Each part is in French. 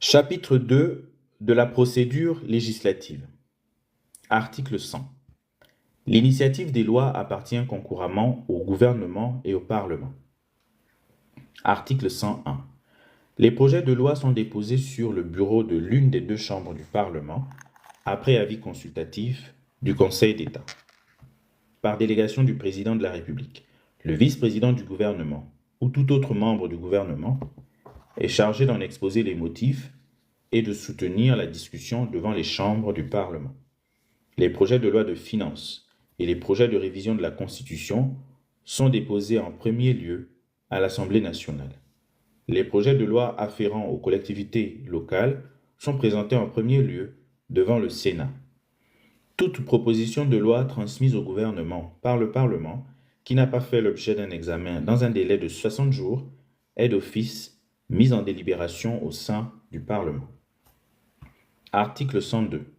Chapitre 2 de la procédure législative. Article 100. L'initiative des lois appartient concouramment au gouvernement et au Parlement. Article 101. Les projets de loi sont déposés sur le bureau de l'une des deux chambres du Parlement, après avis consultatif du Conseil d'État, par délégation du président de la République. Le vice-président du gouvernement ou tout autre membre du gouvernement est chargé d'en exposer les motifs et de soutenir la discussion devant les chambres du Parlement. Les projets de loi de finances et les projets de révision de la Constitution sont déposés en premier lieu à l'Assemblée nationale. Les projets de loi afférents aux collectivités locales sont présentés en premier lieu devant le Sénat. Toute proposition de loi transmise au gouvernement par le Parlement qui n'a pas fait l'objet d'un examen dans un délai de 60 jours est d'office mise en délibération au sein du Parlement. Article 102.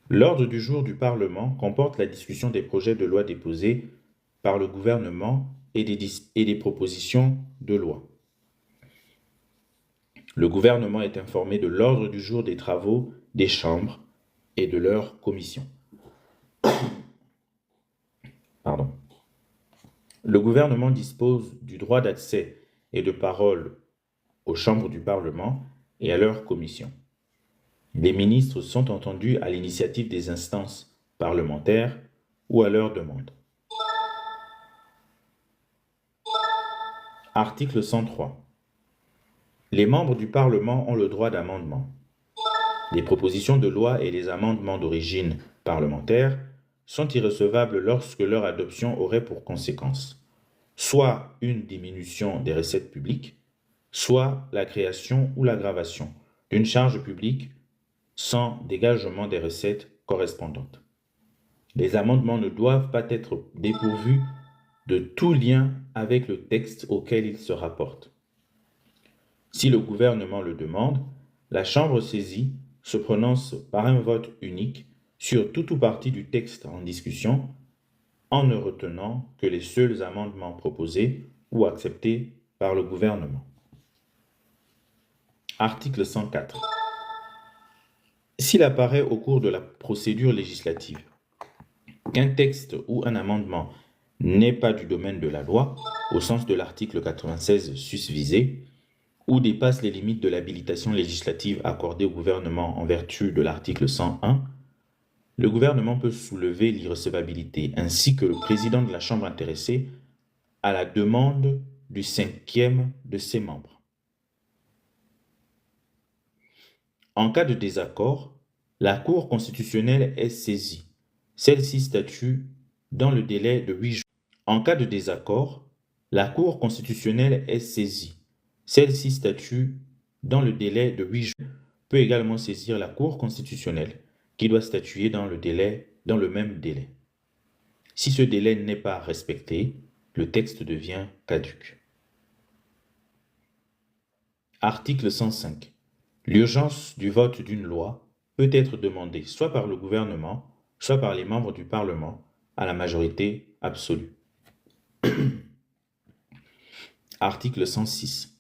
L'ordre du jour du Parlement comporte la discussion des projets de loi déposés par le gouvernement et des propositions de loi. Le gouvernement est informé de l'ordre du jour des travaux des chambres et de leurs commissions. Le gouvernement dispose du droit d'accès et de parole aux chambres du Parlement et à leurs commissions. Les ministres sont entendus à l'initiative des instances parlementaires ou à leur demande. Article 103. Les membres du Parlement ont le droit d'amendement. Les propositions de loi et les amendements d'origine parlementaire sont irrecevables lorsque leur adoption aurait pour conséquence soit une diminution des recettes publiques, soit la création ou l'aggravation d'une charge publique sans dégagement des recettes correspondantes. Les amendements ne doivent pas être dépourvus de tout lien avec le texte auquel ils se rapportent. Si le gouvernement le demande, la Chambre saisie se prononce par un vote unique sur tout ou partie du texte en discussion, en ne retenant que les seuls amendements proposés ou acceptés par le gouvernement. Article 104. S'il apparaît au cours de la procédure législative qu'un texte ou un amendement n'est pas du domaine de la loi, au sens de l'article 96 susvisé, ou dépasse les limites de l'habilitation législative accordée au gouvernement en vertu de l'article 101, le gouvernement peut soulever l'irrecevabilité ainsi que le président de la Chambre intéressée à la demande du cinquième de ses membres. En cas de désaccord, la Cour constitutionnelle est saisie. Celle-ci statue dans le délai de 8 jours. En cas de désaccord, la Cour constitutionnelle est saisie. Celle-ci statue dans le délai de 8 jours. Peut également saisir la Cour constitutionnelle, qui doit statuer dans le même délai. Si ce délai n'est pas respecté, le texte devient caduc. Article 105. L'urgence du vote d'une loi peut être demandée soit par le gouvernement, soit par les membres du Parlement, à la majorité absolue. Article 106.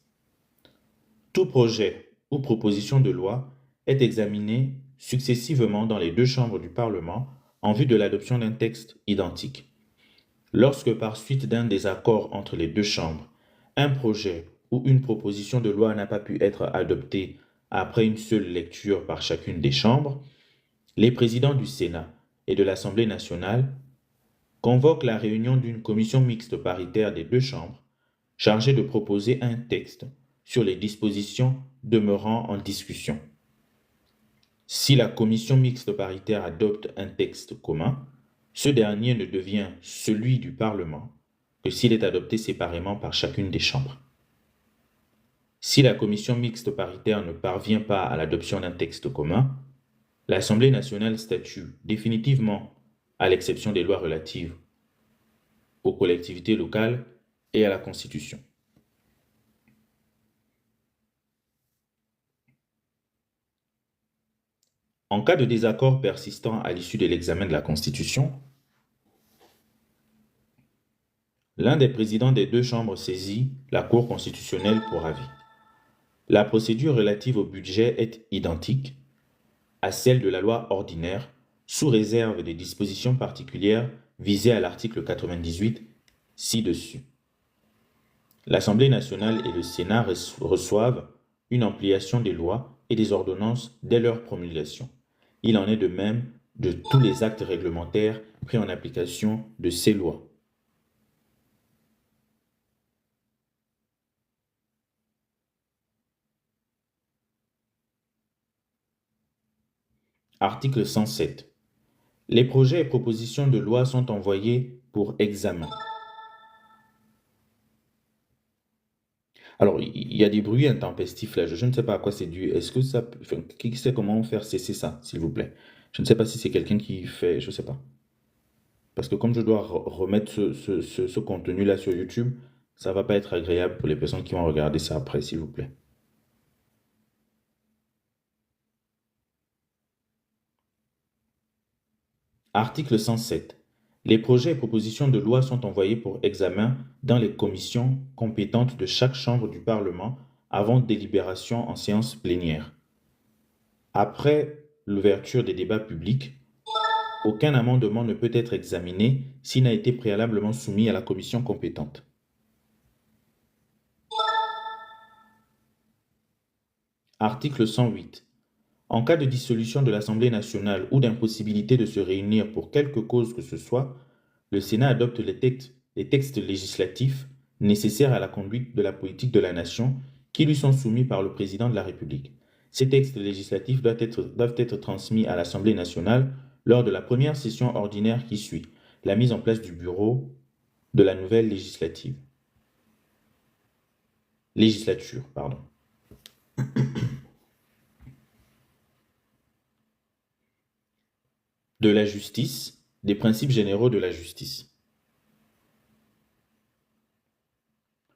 Tout projet ou proposition de loi est examiné successivement dans les deux chambres du Parlement en vue de l'adoption d'un texte identique. Lorsque par suite d'un désaccord entre les deux chambres, un projet ou une proposition de loi n'a pas pu être adopté après une seule lecture par chacune des chambres, les présidents du Sénat et de l'Assemblée nationale convoquent la réunion d'une commission mixte paritaire des deux chambres chargée de proposer un texte sur les dispositions demeurant en discussion. Si la commission mixte paritaire adopte un texte commun, ce dernier ne devient celui du Parlement que s'il est adopté séparément par chacune des chambres. Si la commission mixte paritaire ne parvient pas à l'adoption d'un texte commun, l'Assemblée nationale statue définitivement, à l'exception des lois relatives aux collectivités locales et à la Constitution. En cas de désaccord persistant à l'issue de l'examen de la Constitution, l'un des présidents des deux chambres saisit la Cour constitutionnelle pour avis. La procédure relative au budget est identique à celle de la loi ordinaire, sous réserve des dispositions particulières visées à l'article 98 ci-dessus. L'Assemblée nationale et le Sénat reçoivent une ampliation des lois et des ordonnances dès leur promulgation. Il en est de même de tous les actes réglementaires pris en application de ces lois. Article 107. Les projets et propositions de loi sont envoyés pour examen. Alors, il y a des bruits intempestifs là. Je ne sais pas à quoi c'est dû. Est-ce que ça, qui sait comment faire cesser ça, s'il vous plaît? Je ne sais pas si c'est quelqu'un qui fait, je ne sais pas. Parce que comme je dois remettre ce contenu-là sur YouTube, ça va pas être agréable pour les personnes qui vont regarder ça après, s'il vous plaît. Article 107. Les projets et propositions de loi sont envoyés pour examen dans les commissions compétentes de chaque chambre du Parlement avant délibération en séance plénière. Après l'ouverture des débats publics, aucun amendement ne peut être examiné s'il n'a été préalablement soumis à la commission compétente. Article 108. En cas de dissolution de l'Assemblée nationale ou d'impossibilité de se réunir pour quelque cause que ce soit, le Sénat adopte les textes législatifs nécessaires à la conduite de la politique de la nation qui lui sont soumis par le président de la République. Ces textes législatifs doivent être transmis à l'Assemblée nationale lors de la première session ordinaire qui suit, la mise en place du bureau de la nouvelle législature. De la justice, des principes généraux de la justice.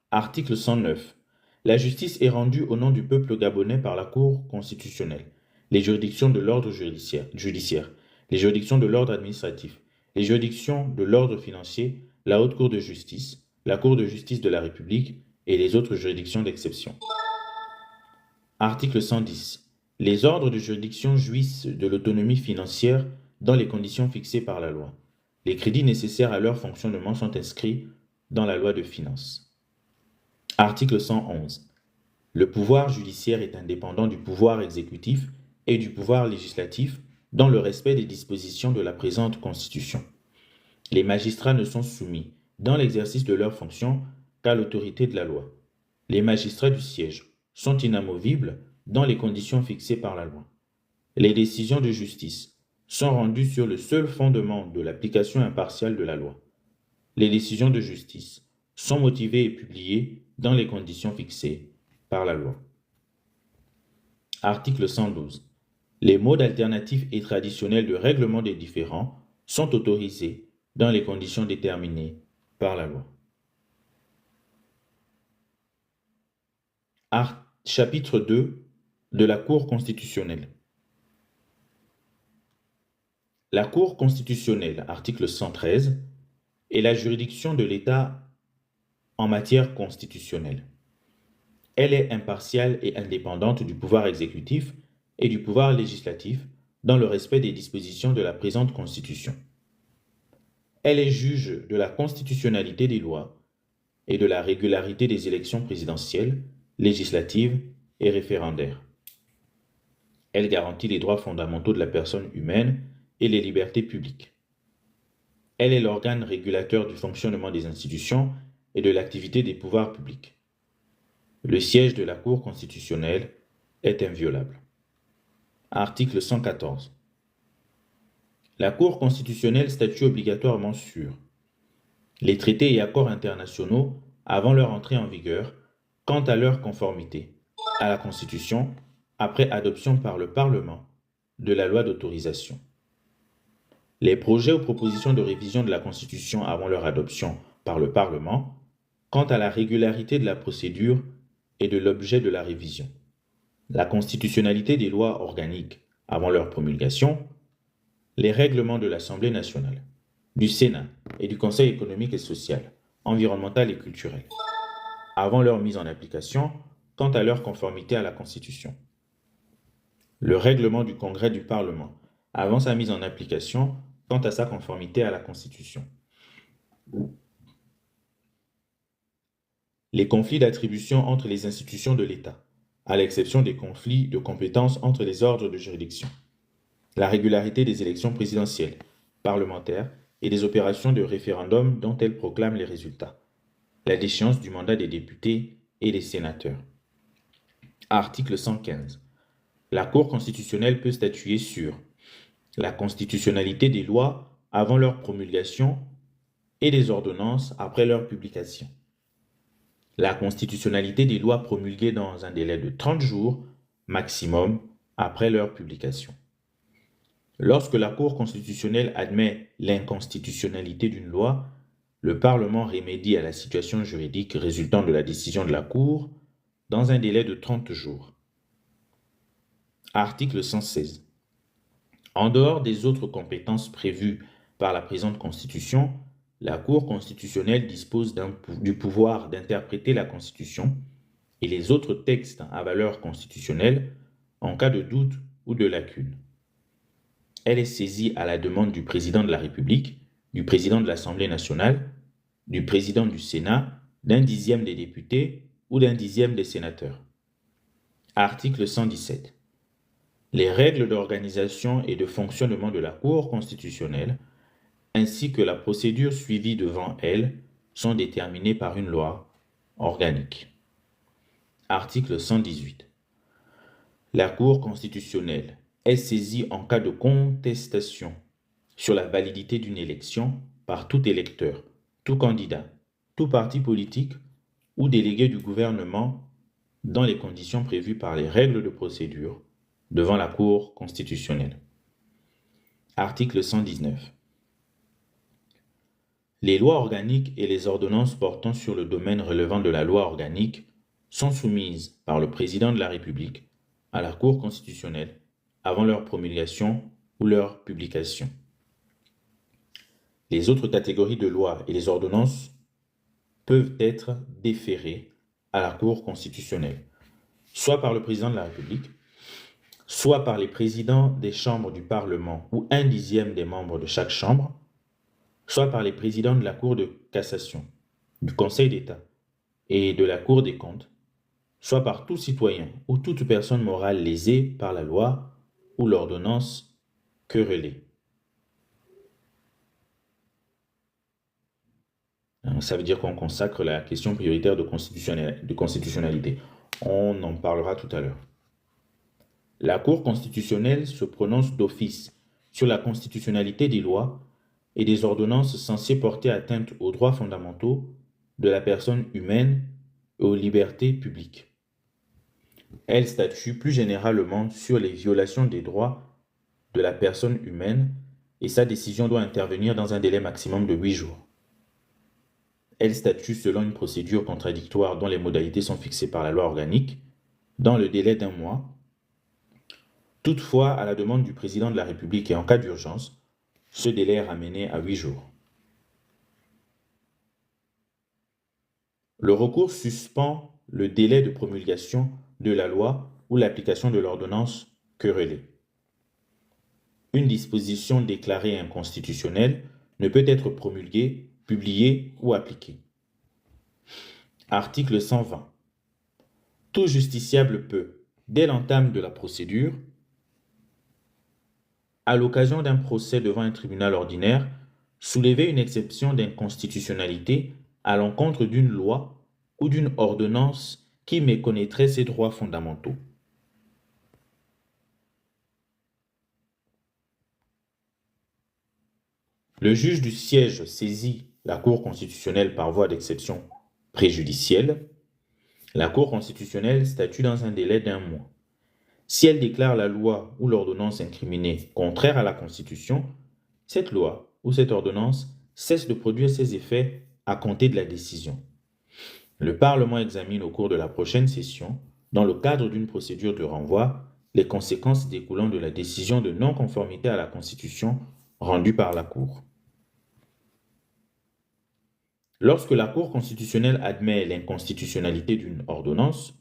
Article 109. La justice est rendue au nom du peuple gabonais par la Cour constitutionnelle, les juridictions de l'ordre judiciaire, les juridictions de l'ordre administratif, les juridictions de l'ordre financier, la Haute Cour de justice, la Cour de justice de la République et les autres juridictions d'exception. Article 110. Les ordres de juridiction jouissent de l'autonomie financière dans les conditions fixées par la loi. Les crédits nécessaires à leur fonctionnement sont inscrits dans la loi de finances. Article 111. Le pouvoir judiciaire est indépendant du pouvoir exécutif et du pouvoir législatif dans le respect des dispositions de la présente Constitution. Les magistrats ne sont soumis, dans l'exercice de leurs fonctions, qu'à l'autorité de la loi. Les magistrats du siège sont inamovibles dans les conditions fixées par la loi. Les décisions de justice sont rendues sur le seul fondement de l'application impartiale de la loi. Les décisions de justice sont motivées et publiées dans les conditions fixées par la loi. Article 112. Les modes alternatifs et traditionnels de règlement des différends sont autorisés dans les conditions déterminées par la loi. Chapitre 2 de la Cour constitutionnelle. La Cour constitutionnelle, article 113, est la juridiction de l'État en matière constitutionnelle. Elle est impartiale et indépendante du pouvoir exécutif et du pouvoir législatif dans le respect des dispositions de la présente Constitution. Elle est juge de la constitutionnalité des lois et de la régularité des élections présidentielles, législatives et référendaires. Elle garantit les droits fondamentaux de la personne humaine et les libertés publiques. Elle est l'organe régulateur du fonctionnement des institutions et de l'activité des pouvoirs publics. Le siège de la Cour constitutionnelle est inviolable. Article 114. La Cour constitutionnelle statue obligatoirement sur les traités et accords internationaux avant leur entrée en vigueur, quant à leur conformité à la Constitution après adoption par le Parlement de la loi d'autorisation. Les projets ou propositions de révision de la Constitution avant leur adoption par le Parlement, quant à la régularité de la procédure et de l'objet de la révision. La constitutionnalité des lois organiques avant leur promulgation, les règlements de l'Assemblée nationale, du Sénat et du Conseil économique et social, environnemental et culturel, avant leur mise en application, quant à leur conformité à la Constitution. Le règlement du Congrès du Parlement, avant sa mise en application, quant à sa conformité à la Constitution. Les conflits d'attribution entre les institutions de l'État, à l'exception des conflits de compétences entre les ordres de juridiction. La régularité des élections présidentielles, parlementaires et des opérations de référendum dont elles proclament les résultats. La déchéance du mandat des députés et des sénateurs. Article 115. La Cour constitutionnelle peut statuer sur la constitutionnalité des lois avant leur promulgation et des ordonnances après leur publication. La constitutionnalité des lois promulguées dans un délai de 30 jours maximum après leur publication. Lorsque la Cour constitutionnelle admet l'inconstitutionnalité d'une loi, le Parlement remédie à la situation juridique résultant de la décision de la Cour dans un délai de 30 jours. Article 116. En dehors des autres compétences prévues par la présente Constitution, la Cour constitutionnelle dispose du pouvoir d'interpréter la Constitution et les autres textes à valeur constitutionnelle en cas de doute ou de lacune. Elle est saisie à la demande du président de la République, du président de l'Assemblée nationale, du président du Sénat, d'un dixième des députés ou d'un dixième des sénateurs. Article 117. Les règles d'organisation et de fonctionnement de la Cour constitutionnelle ainsi que la procédure suivie devant elle sont déterminées par une loi organique. Article 118. La Cour constitutionnelle est saisie en cas de contestation sur la validité d'une élection par tout électeur, tout candidat, tout parti politique ou délégué du gouvernement dans les conditions prévues par les règles de procédure devant la Cour constitutionnelle. Article 119. Les lois organiques et les ordonnances portant sur le domaine relevant de la loi organique sont soumises par le président de la République à la Cour constitutionnelle avant leur promulgation ou leur publication. Les autres catégories de lois et les ordonnances peuvent être déférées à la Cour constitutionnelle, soit par le président de la République, soit par les présidents des chambres du Parlement ou un dixième des membres de chaque chambre, soit par les présidents de la Cour de cassation, du Conseil d'État et de la Cour des comptes, soit par tout citoyen ou toute personne morale lésée par la loi ou l'ordonnance querellée. Ça veut dire qu'on consacre la question prioritaire de constitutionnalité. On en parlera tout à l'heure. La Cour constitutionnelle se prononce d'office sur la constitutionnalité des lois et des ordonnances censées porter atteinte aux droits fondamentaux de la personne humaine et aux libertés publiques. Elle statue plus généralement sur les violations des droits de la personne humaine et sa décision doit intervenir dans un délai maximum de 8 jours. Elle statue selon une procédure contradictoire dont les modalités sont fixées par la loi organique dans le délai d'1 mois. Toutefois, à la demande du président de la République et en cas d'urgence, ce délai est ramené à 8 jours. Le recours suspend le délai de promulgation de la loi ou l'application de l'ordonnance querellée. Une disposition déclarée inconstitutionnelle ne peut être promulguée, publiée ou appliquée. Article 120. Tout justiciable peut, dès l'entame de la procédure, à l'occasion d'un procès devant un tribunal ordinaire, soulever une exception d'inconstitutionnalité à l'encontre d'une loi ou d'une ordonnance qui méconnaîtrait ses droits fondamentaux. Le juge du siège saisit la Cour constitutionnelle par voie d'exception préjudicielle. La Cour constitutionnelle statue dans un délai d'1 mois. Si elle déclare la loi ou l'ordonnance incriminée contraire à la Constitution, cette loi ou cette ordonnance cesse de produire ses effets à compter de la décision. Le Parlement examine au cours de la prochaine session, dans le cadre d'une procédure de renvoi, les conséquences découlant de la décision de non-conformité à la Constitution rendue par la Cour. Lorsque la Cour constitutionnelle admet l'inconstitutionnalité d'une ordonnance,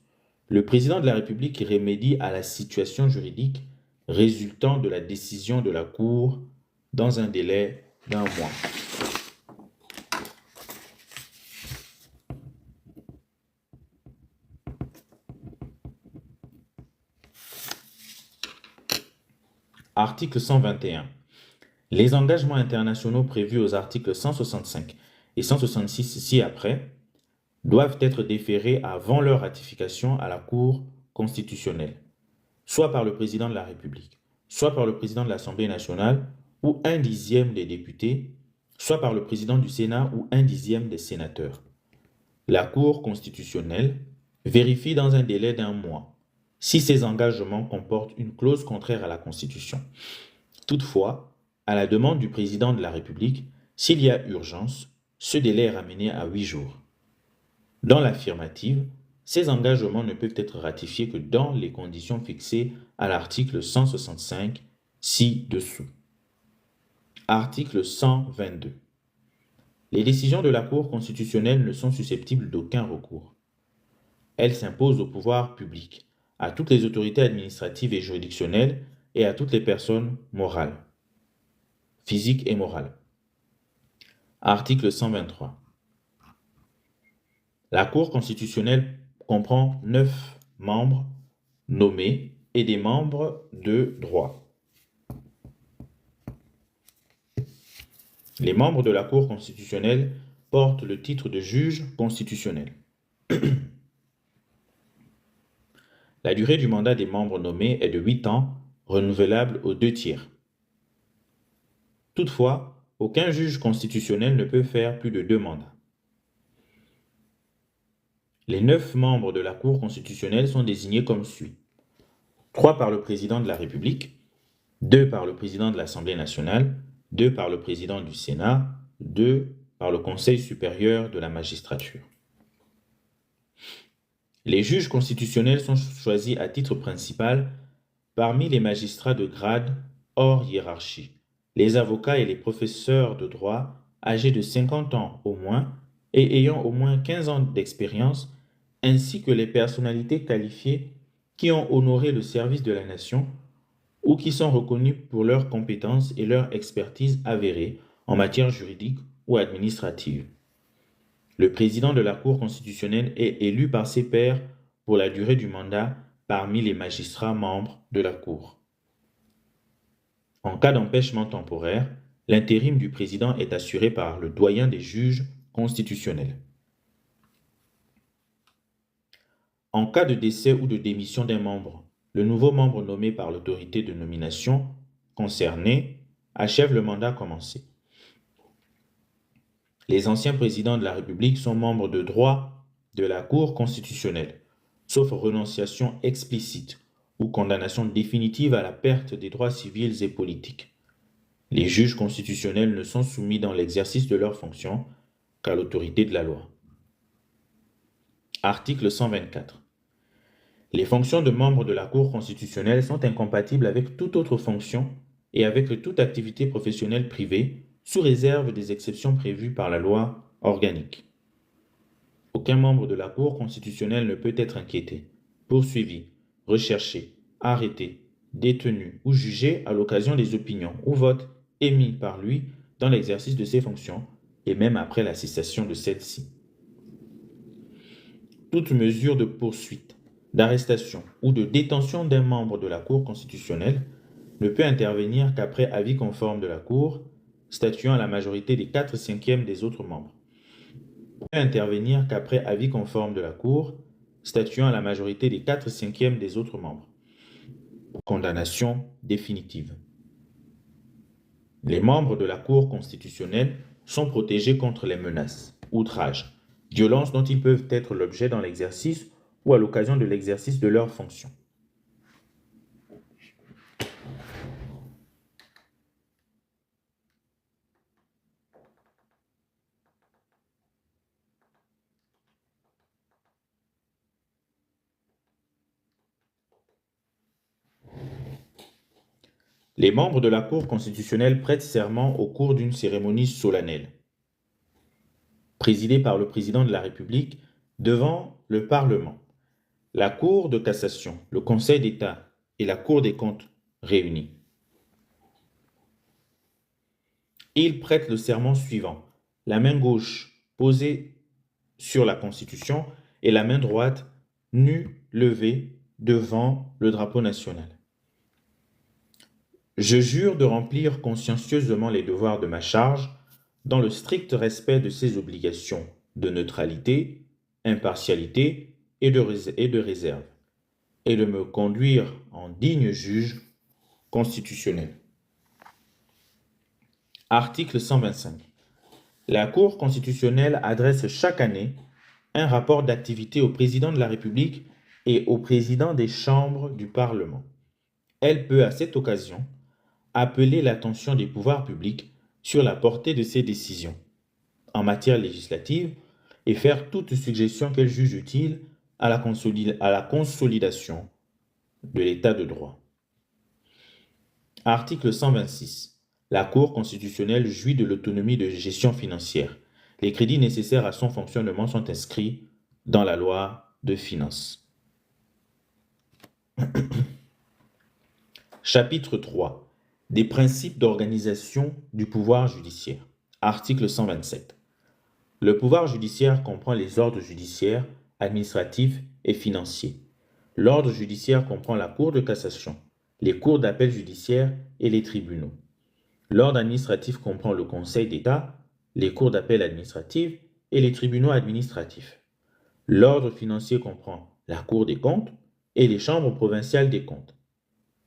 Le président de la République remédie à la situation juridique résultant de la décision de la Cour dans un délai d'un mois. Article 121. Les engagements internationaux prévus aux articles 165 et 166 ci-après doivent être déférés avant leur ratification à la Cour constitutionnelle, soit par le président de la République, soit par le président de l'Assemblée nationale ou un dixième des députés, soit par le président du Sénat ou un dixième des sénateurs. La Cour constitutionnelle vérifie dans un délai d'un mois si ces engagements comportent une clause contraire à la Constitution. Toutefois, à la demande du président de la République, s'il y a urgence, ce délai est ramené à 8 jours. Dans l'affirmative, ces engagements ne peuvent être ratifiés que dans les conditions fixées à l'article 165 ci-dessous. Article 122. Les décisions de la Cour constitutionnelle ne sont susceptibles d'aucun recours. Elles s'imposent au pouvoir public, à toutes les autorités administratives et juridictionnelles et à toutes les personnes morales, physiques et morales. Article 123. La Cour constitutionnelle comprend 9 membres nommés et des membres de droit. Les membres de la Cour constitutionnelle portent le titre de juge constitutionnel. La durée du mandat des membres nommés est de 8 ans, renouvelable aux 2 tiers. Toutefois, aucun juge constitutionnel ne peut faire plus de 2 mandats. Les 9 membres de la Cour constitutionnelle sont désignés comme suit. 3 par le président de la République, 2 par le président de l'Assemblée nationale, 2 par le président du Sénat, 2 par le Conseil supérieur de la magistrature. Les juges constitutionnels sont choisis à titre principal parmi les magistrats de grade hors hiérarchie, les avocats et les professeurs de droit âgés de 50 ans au moins et ayant au moins 15 ans d'expérience, ainsi que les personnalités qualifiées qui ont honoré le service de la nation ou qui sont reconnus pour leurs compétences et leur expertise avérée en matière juridique ou administrative. Le président de la Cour constitutionnelle est élu par ses pairs pour la durée du mandat parmi les magistrats membres de la Cour. En cas d'empêchement temporaire, l'intérim du président est assuré par le doyen des juges constitutionnels. En cas de décès ou de démission d'un membre, le nouveau membre nommé par l'autorité de nomination concernée achève le mandat commencé. Les anciens présidents de la République sont membres de droit de la Cour constitutionnelle, sauf renonciation explicite ou condamnation définitive à la perte des droits civils et politiques. Les juges constitutionnels ne sont soumis dans l'exercice de leurs fonctions qu'à l'autorité de la loi. Article 124. Les fonctions de membres de la Cour constitutionnelle sont incompatibles avec toute autre fonction et avec toute activité professionnelle privée, sous réserve des exceptions prévues par la loi organique. Aucun membre de la Cour constitutionnelle ne peut être inquiété, poursuivi, recherché, arrêté, détenu ou jugé à l'occasion des opinions ou votes émis par lui dans l'exercice de ses fonctions et même après la cessation de celle-ci. Toute mesure de poursuite, d'arrestation ou de détention d'un membre de la Cour constitutionnelle ne peut intervenir qu'après avis conforme de la Cour, statuant à la majorité des 4/5 des autres membres. Ne peut intervenir qu'après avis conforme de la Cour, statuant à la majorité des 4/5 des autres membres. Condamnation définitive. Les membres de la Cour constitutionnelle sont protégés contre les menaces, outrages, violences dont ils peuvent être l'objet dans l'exercice ou à l'occasion de l'exercice de leurs fonctions. Les membres de la Cour constitutionnelle prêtent serment au cours d'une cérémonie solennelle, présidée par le président de la République devant le Parlement. la Cour de cassation, le Conseil d'État et la Cour des comptes réunis. Il prête le serment suivant, la main gauche posée sur la Constitution et la main droite nue levée devant le drapeau national. Je jure de remplir consciencieusement les devoirs de ma charge dans le strict respect de ses obligations de neutralité, impartialité et de réserve, et de me conduire en digne juge constitutionnel. Article 125. La Cour constitutionnelle adresse chaque année un rapport d'activité au président de la République et au président des chambres du Parlement. Elle peut, à cette occasion, appeler l'attention des pouvoirs publics sur la portée de ses décisions en matière législative et faire toute suggestion qu'elle juge utile à la consolidation de l'état de droit. Article 126. La Cour constitutionnelle jouit de l'autonomie de gestion financière. Les crédits nécessaires à son fonctionnement sont inscrits dans la loi de finances. Chapitre 3. Des principes d'organisation du pouvoir judiciaire. Article 127. Le pouvoir judiciaire comprend les ordres judiciaires, administratifs et financiers. L'ordre judiciaire comprend la Cour de cassation, les cours d'appel judiciaires et les tribunaux. L'ordre administratif comprend le Conseil d'État, les cours d'appel administratives et les tribunaux administratifs. L'ordre financier comprend la Cour des comptes et les chambres provinciales des comptes.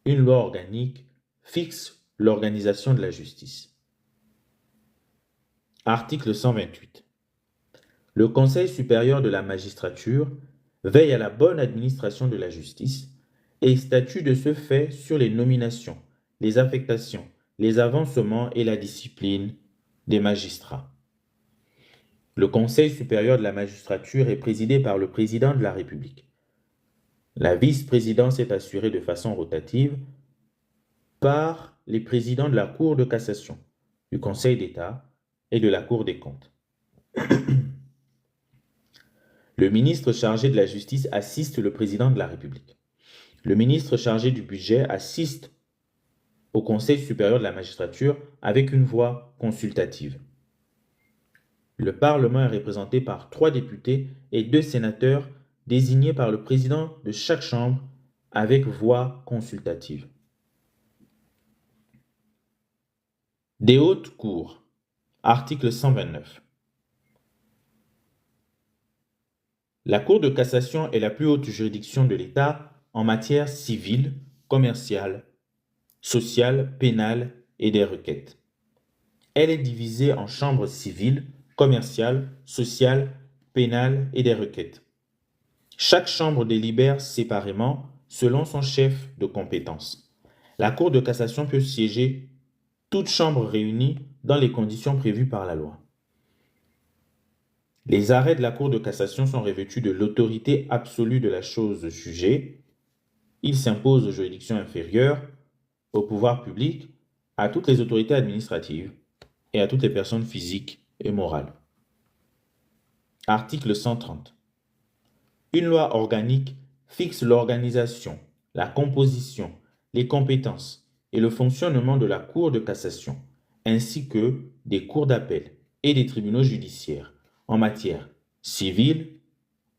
Une loi organique fixe l'organisation de la justice. Article 128. Le Conseil supérieur de la magistrature veille à la bonne administration de la justice et statue de ce fait sur les nominations, les affectations, les avancements et la discipline des magistrats. Le Conseil supérieur de la magistrature est présidé par le président de la République. La vice-présidence est assurée de façon rotative par les présidents de la Cour de cassation, du Conseil d'État et de la Cour des comptes. Le ministre chargé de la justice assiste le président de la République. Le ministre chargé du budget assiste au Conseil supérieur de la magistrature avec une voix consultative. Le Parlement est représenté par 3 députés et 2 sénateurs désignés par le président de chaque chambre avec voix consultative. Des hautes cours. Article 129. La Cour de cassation est la plus haute juridiction de l'État en matière civile, commerciale, sociale, pénale et des requêtes. Elle est divisée en chambres civiles, commerciales, sociales, pénales et des requêtes. Chaque chambre délibère séparément selon son chef de compétence. La Cour de cassation peut siéger toutes chambres réunies dans les conditions prévues par la loi. Les arrêts de la Cour de cassation sont revêtus de l'autorité absolue de la chose jugée. Ils s'imposent aux juridictions inférieures, au pouvoir public, à toutes les autorités administratives et à toutes les personnes physiques et morales. Article 130. Une loi organique fixe l'organisation, la composition, les compétences et le fonctionnement de la Cour de cassation, ainsi que des cours d'appel et des tribunaux judiciaires en matière civile,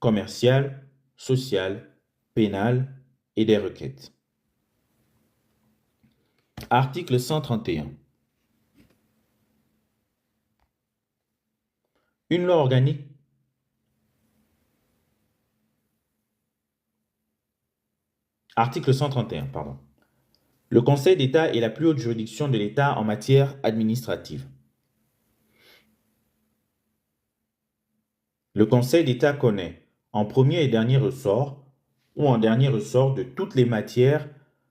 commerciale, sociale, pénale et des requêtes. Article 131. Une loi organique Article 131, pardon. Le Conseil d'État est la plus haute juridiction de l'État en matière administrative. Le Conseil d'État connaît, en premier et dernier ressort, ou en dernier ressort de toutes les matières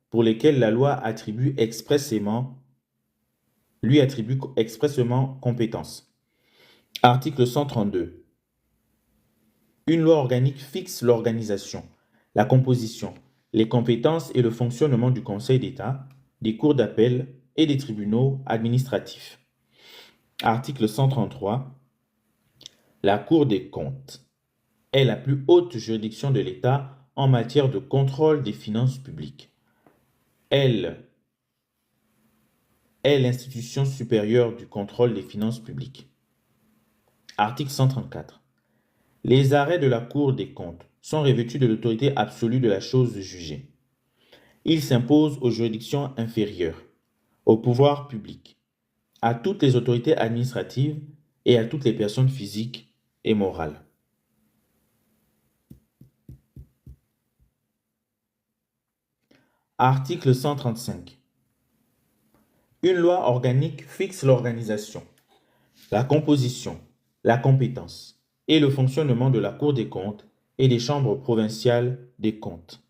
pour lesquelles la loi lui attribue expressément compétence. Article 132. Une loi organique fixe l'organisation, la composition, les compétences et le fonctionnement du Conseil d'État, des cours d'appel et des tribunaux administratifs. Article 133. La Cour des comptes est la plus haute juridiction de l'État en matière de contrôle des finances publiques. Elle est l'institution supérieure du contrôle des finances publiques. Article 134. Les arrêts de la Cour des comptes sont revêtus de l'autorité absolue de la chose jugée. Ils s'imposent aux juridictions inférieures, au pouvoir public, à toutes les autorités administratives et à toutes les personnes physiques et morales. Article 135. Une loi organique fixe l'organisation, la composition, la compétence et le fonctionnement de la Cour des comptes et des chambres provinciales des comptes.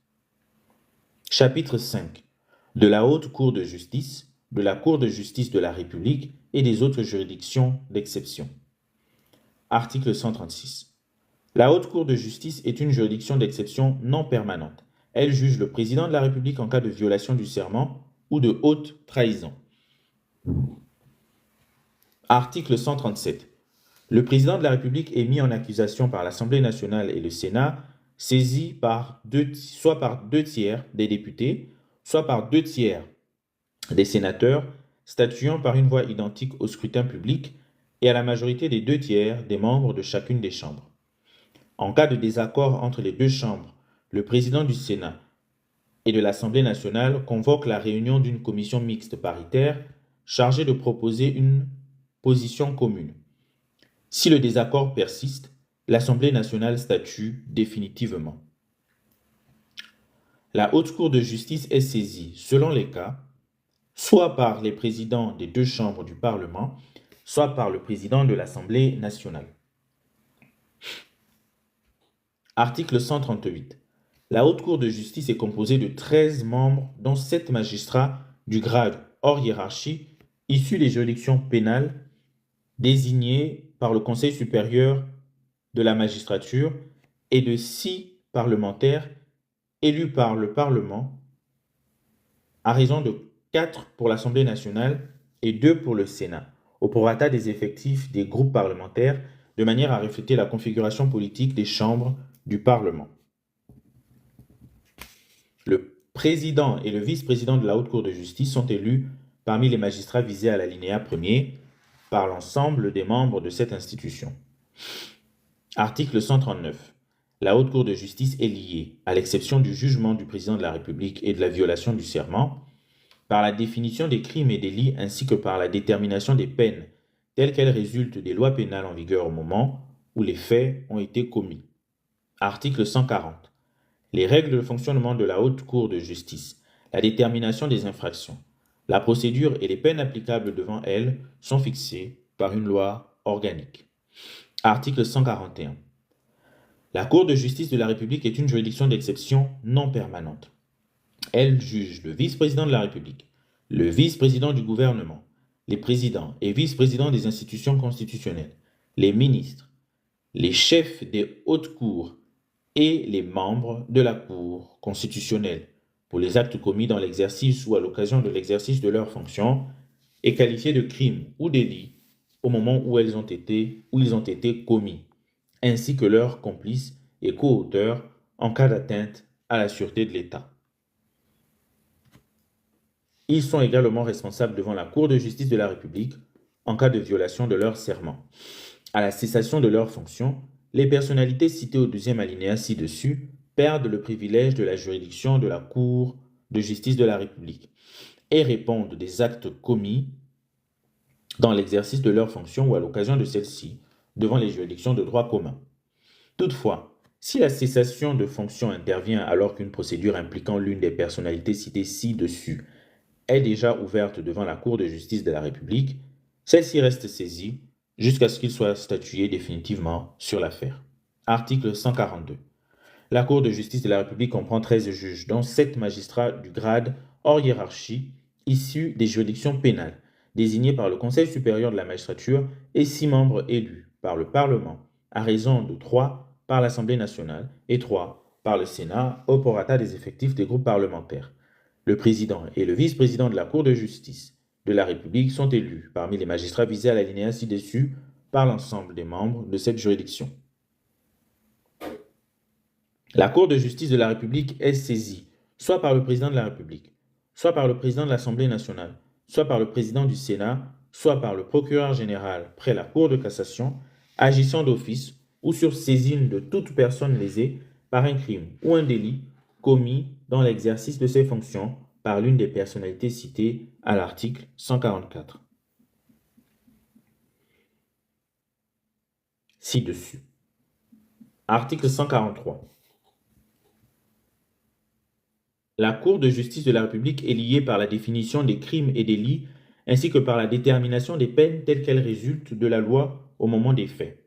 Chapitre 5. De la Haute Cour de justice, de la Cour de justice de la République et des autres juridictions d'exception. Article 136. La Haute Cour de justice est une juridiction d'exception non permanente. Elle juge le président de la République en cas de violation du serment ou de haute trahison. Article 137. Le président de la République est mis en accusation par l'Assemblée nationale et le Sénat, saisis soit par 2/3 des députés, soit par 2/3 des sénateurs, statuant par une voix identique au scrutin public et à la majorité des 2/3 des membres de chacune des chambres. En cas de désaccord entre les deux chambres, le président du Sénat et de l'Assemblée nationale convoque la réunion d'une commission mixte paritaire chargée de proposer une position commune. Si le désaccord persiste, l'Assemblée nationale statue définitivement. La Haute Cour de justice est saisie, selon les cas, soit par les présidents des deux chambres du Parlement, soit par le président de l'Assemblée nationale. Article 138. La Haute Cour de justice est composée de 13 membres, dont 7 magistrats du grade hors hiérarchie, issus des juridictions pénales, désignés par le Conseil supérieur de la magistrature, et de 6 parlementaires élus par le Parlement, à raison de 4 pour l'Assemblée nationale et 2 pour le Sénat, au prorata des effectifs des groupes parlementaires, de manière à refléter la configuration politique des chambres du Parlement. Le président et le vice-président de la Haute Cour de justice sont élus parmi les magistrats visés à l'alinéa 1er par l'ensemble des membres de cette institution. Article 139. La Haute Cour de justice est liée, à l'exception du jugement du président de la République et de la violation du serment, par la définition des crimes et délits ainsi que par la détermination des peines telles qu'elles résultent des lois pénales en vigueur au moment où les faits ont été commis. Article 140. Les règles de fonctionnement de la Haute Cour de justice, la détermination des infractions, la procédure et les peines applicables devant elle sont fixées par une loi organique. Article 141. La Cour de justice de la République est une juridiction d'exception non permanente. Elle juge le vice-président de la République, le vice-président du gouvernement, les présidents et vice-présidents des institutions constitutionnelles, les ministres, les chefs des hautes cours et les membres de la Cour constitutionnelle pour les actes commis dans l'exercice ou à l'occasion de l'exercice de leurs fonctions et qualifiés de crimes ou délits au moment où ils ont été commis, ainsi que leurs complices et co-auteurs en cas d'atteinte à la sûreté de l'État. Ils sont également responsables devant la Cour de justice de la République en cas de violation de leur serment. À la cessation de leurs fonctions, les personnalités citées au 2e alinéa ci-dessus perdent le privilège de la juridiction de la Cour de justice de la République et répondent des actes commis dans l'exercice de leurs fonctions ou à l'occasion de celles-ci devant les juridictions de droit commun. Toutefois, si la cessation de fonction intervient alors qu'une procédure impliquant l'une des personnalités citées ci-dessus est déjà ouverte devant la Cour de justice de la République, celle-ci reste saisie jusqu'à ce qu'il soit statué définitivement sur l'affaire. Article 142. La Cour de justice de la République comprend 13 juges, dont 7 magistrats du grade hors hiérarchie, issus des juridictions pénales, désignés par le Conseil supérieur de la magistrature, et 6 membres élus par le Parlement, à raison de 3 par l'Assemblée nationale et 3 par le Sénat, au prorata des effectifs des groupes parlementaires. Le président et le vice-président de la Cour de justice de la République sont élus parmi les magistrats visés à l'alinéa ci-dessus par l'ensemble des membres de cette juridiction. La Cour de justice de la République est saisie, soit par le président de la République, soit par le président de l'Assemblée nationale, soit par le président du Sénat, soit par le procureur général près la Cour de cassation, agissant d'office ou sur saisine de toute personne lésée par un crime ou un délit commis dans l'exercice de ses fonctions par l'une des personnalités citées à l'article 144. Ci-dessus. Article 143. La Cour de justice de la République est liée par la définition des crimes et délits ainsi que par la détermination des peines telles qu'elles résultent de la loi au moment des faits.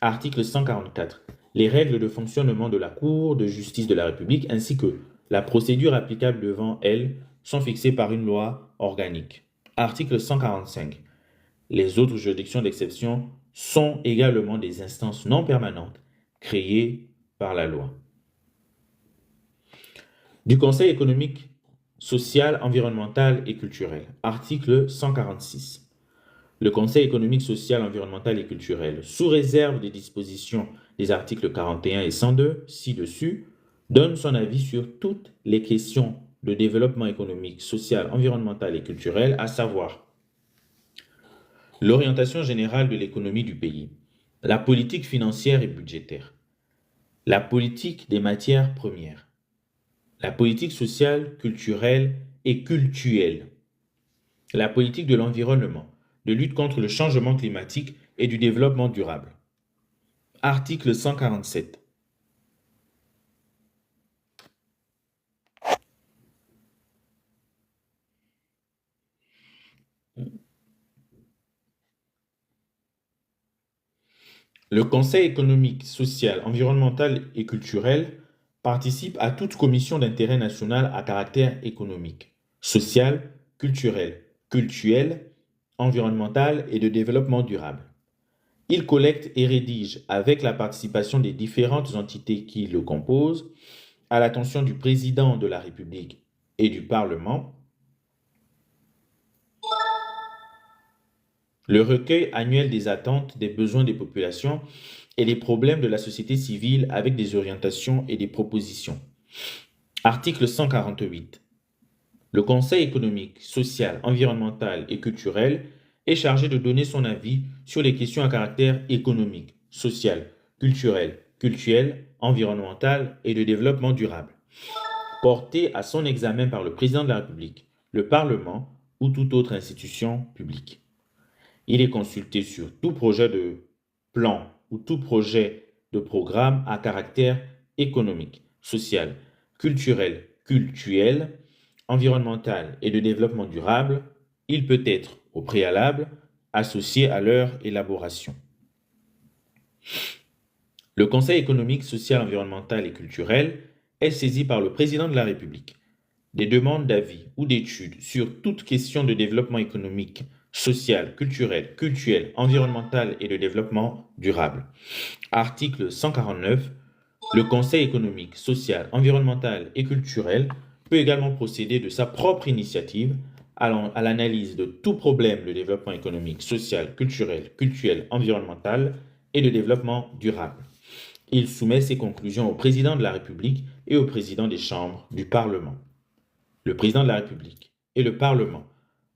Article 144. Les règles de fonctionnement de la Cour de justice de la République ainsi que la procédure applicable devant elle sont fixées par une loi organique. Article 145. Les autres juridictions d'exception sont également des instances non permanentes créées par la loi. Du Conseil économique, social, environnemental et culturel. Article 146. Le Conseil économique, social, environnemental et culturel, sous réserve des dispositions des articles 41 et 102 ci-dessus, donne son avis sur toutes les questions de développement économique, social, environnemental et culturel, à savoir l'orientation générale de l'économie du pays, la politique financière et budgétaire, la politique des matières premières, la politique sociale, culturelle et cultuelle, la politique de l'environnement, de lutte contre le changement climatique et du développement durable. Article 147. Le Conseil économique, social, environnemental et culturel participe à toute commission d'intérêt national à caractère économique, social, cultuel, environnemental et de développement durable. Il collecte et rédige, avec la participation des différentes entités qui le composent, à l'attention du président de la République et du Parlement, le recueil annuel des attentes, des besoins des populations et des problèmes de la société civile avec des orientations et des propositions. Article 148. Le Conseil économique, social, environnemental et culturel est chargé de donner son avis sur les questions à caractère économique, social, culturel, environnemental et de développement durable, portées à son examen par le président de la République, le Parlement ou toute autre institution publique. Il est consulté sur tout projet de plan ou tout projet de programme à caractère économique, social, culturel, environnemental et de développement durable. Il peut être, au préalable, associé à leur élaboration. Le Conseil économique, social, environnemental et culturel est saisi par le président de la République. Des demandes d'avis ou d'études sur toute question de développement économique, social, culturel, environnemental et de développement durable. Article 149. Le Conseil économique, social, environnemental et culturel peut également procéder de sa propre initiative à l'analyse de tout problème de développement économique, social, culturel, environnemental et de développement durable. Il soumet ses conclusions au président de la République et au président des chambres du Parlement. Le président de la République et le Parlement,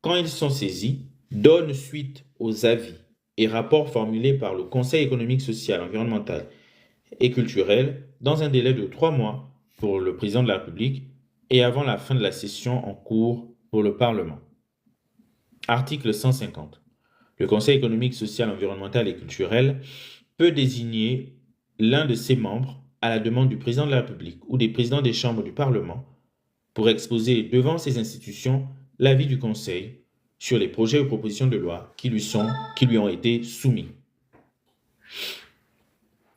quand ils sont saisis, donnent suite aux avis et rapports formulés par le Conseil économique, social, environnemental et culturel dans un délai de 3 mois pour le président de la République et avant la fin de la session en cours pour le Parlement. Article 150. Le Conseil économique, social, environnemental et culturel peut désigner l'un de ses membres à la demande du président de la République ou des présidents des chambres du Parlement pour exposer devant ces institutions l'avis du Conseil sur les projets ou propositions de loi qui lui ont été soumis.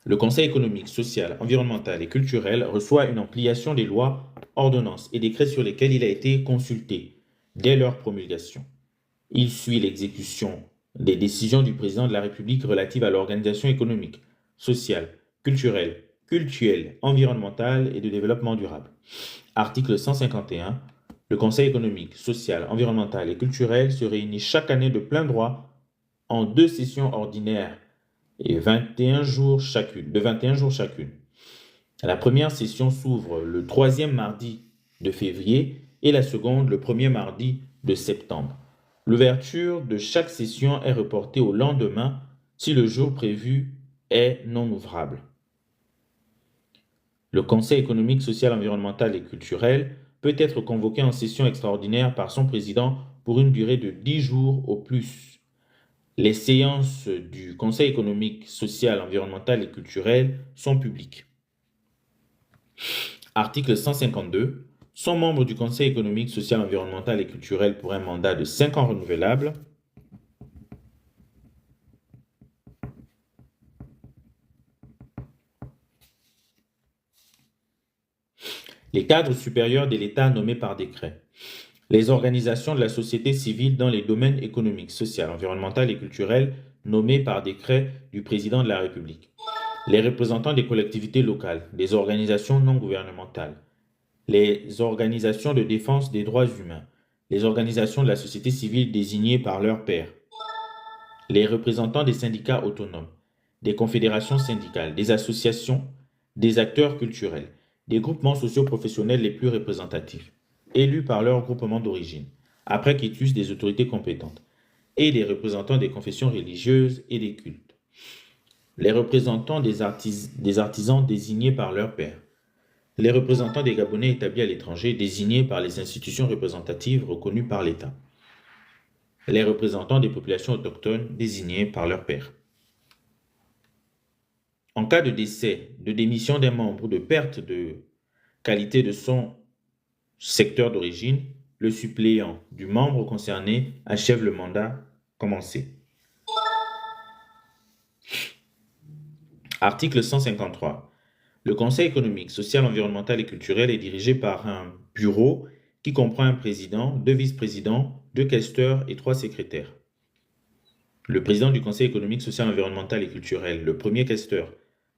Le Conseil économique, social, environnemental et culturel reçoit une ampliation des lois, ordonnances et décrets sur lesquels il a été consulté dès leur promulgation. Il suit l'exécution des décisions du président de la République relatives à l'organisation économique, sociale, culturelle, environnementale et de développement durable. Article 151. Le Conseil économique, social, environnemental et culturel se réunit chaque année de plein droit en 2 sessions ordinaires et de 21 jours chacune. La première session s'ouvre le troisième mardi de février et la seconde le premier mardi de septembre. L'ouverture de chaque session est reportée au lendemain si le jour prévu est non ouvrable. Le Conseil économique, social, environnemental et culturel peut être convoqué en session extraordinaire par son président pour une durée de 10 jours au plus. Les séances du Conseil économique, social, environnemental et culturel sont publiques. Article 152. Sont membres du Conseil économique, social, environnemental et culturel pour un mandat de 5 ans renouvelable. Les cadres supérieurs de l'État nommés par décret. Les organisations de la société civile dans les domaines économiques, social, environnemental et culturel nommés par décret du président de la République. Les représentants des collectivités locales, des organisations non gouvernementales, les organisations de défense des droits humains, les organisations de la société civile désignées par leurs pairs, les représentants des syndicats autonomes, des confédérations syndicales, des associations, des acteurs culturels, des groupements socio-professionnels les plus représentatifs, élus par leur groupement d'origine, après quitus des autorités compétentes, et des représentants des confessions religieuses et des cultes, les représentants des artisans désignés par leurs pairs, les représentants des Gabonais établis à l'étranger désignés par les institutions représentatives reconnues par l'État, les représentants des populations autochtones désignés par leurs pairs. En cas de décès, de démission d'un membre ou de perte de qualité de son secteur d'origine, le suppléant du membre concerné achève le mandat commencé. Article 153. Le Conseil économique, social, environnemental et culturel est dirigé par un bureau qui comprend un président, 2 vice-présidents, 2 questeurs et 3 secrétaires. Le président du Conseil économique, social, environnemental et culturel, le premier questeur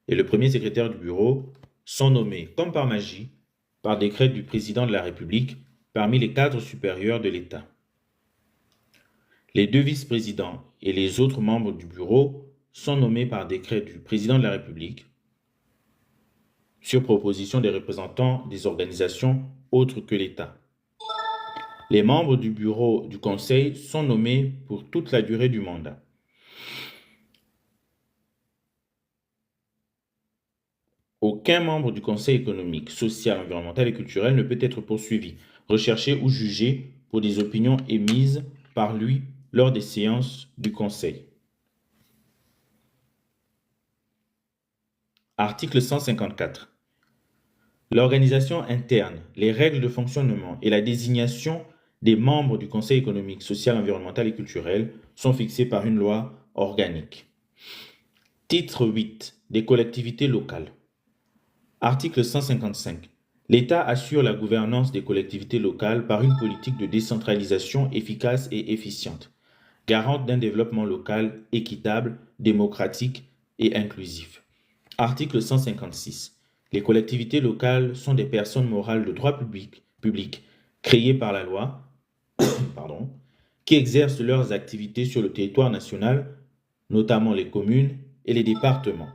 et le premier secrétaire du bureau sont nommés, comme par magie, par décret du président de la République parmi les cadres supérieurs de l'État. Les 2 vice-présidents et les autres membres du bureau sont nommés par décret du président de la République sur proposition des représentants des organisations autres que l'État. Les membres du bureau du Conseil sont nommés pour toute la durée du mandat. Aucun membre du Conseil économique, social, environnemental et culturel ne peut être poursuivi, recherché ou jugé pour des opinions émises par lui lors des séances du Conseil. Article 154. L'organisation interne, les règles de fonctionnement et la désignation des membres du Conseil économique, social, environnemental et culturel sont fixés par une loi organique. Titre 8. Des collectivités locales. Article 155. L'État assure la gouvernance des collectivités locales par une politique de décentralisation efficace et efficiente, garante d'un développement local équitable, démocratique et inclusif. Article 156. Les collectivités locales sont des personnes morales de droit public créées par la loi, qui exercent leurs activités sur le territoire national, notamment les communes et les départements.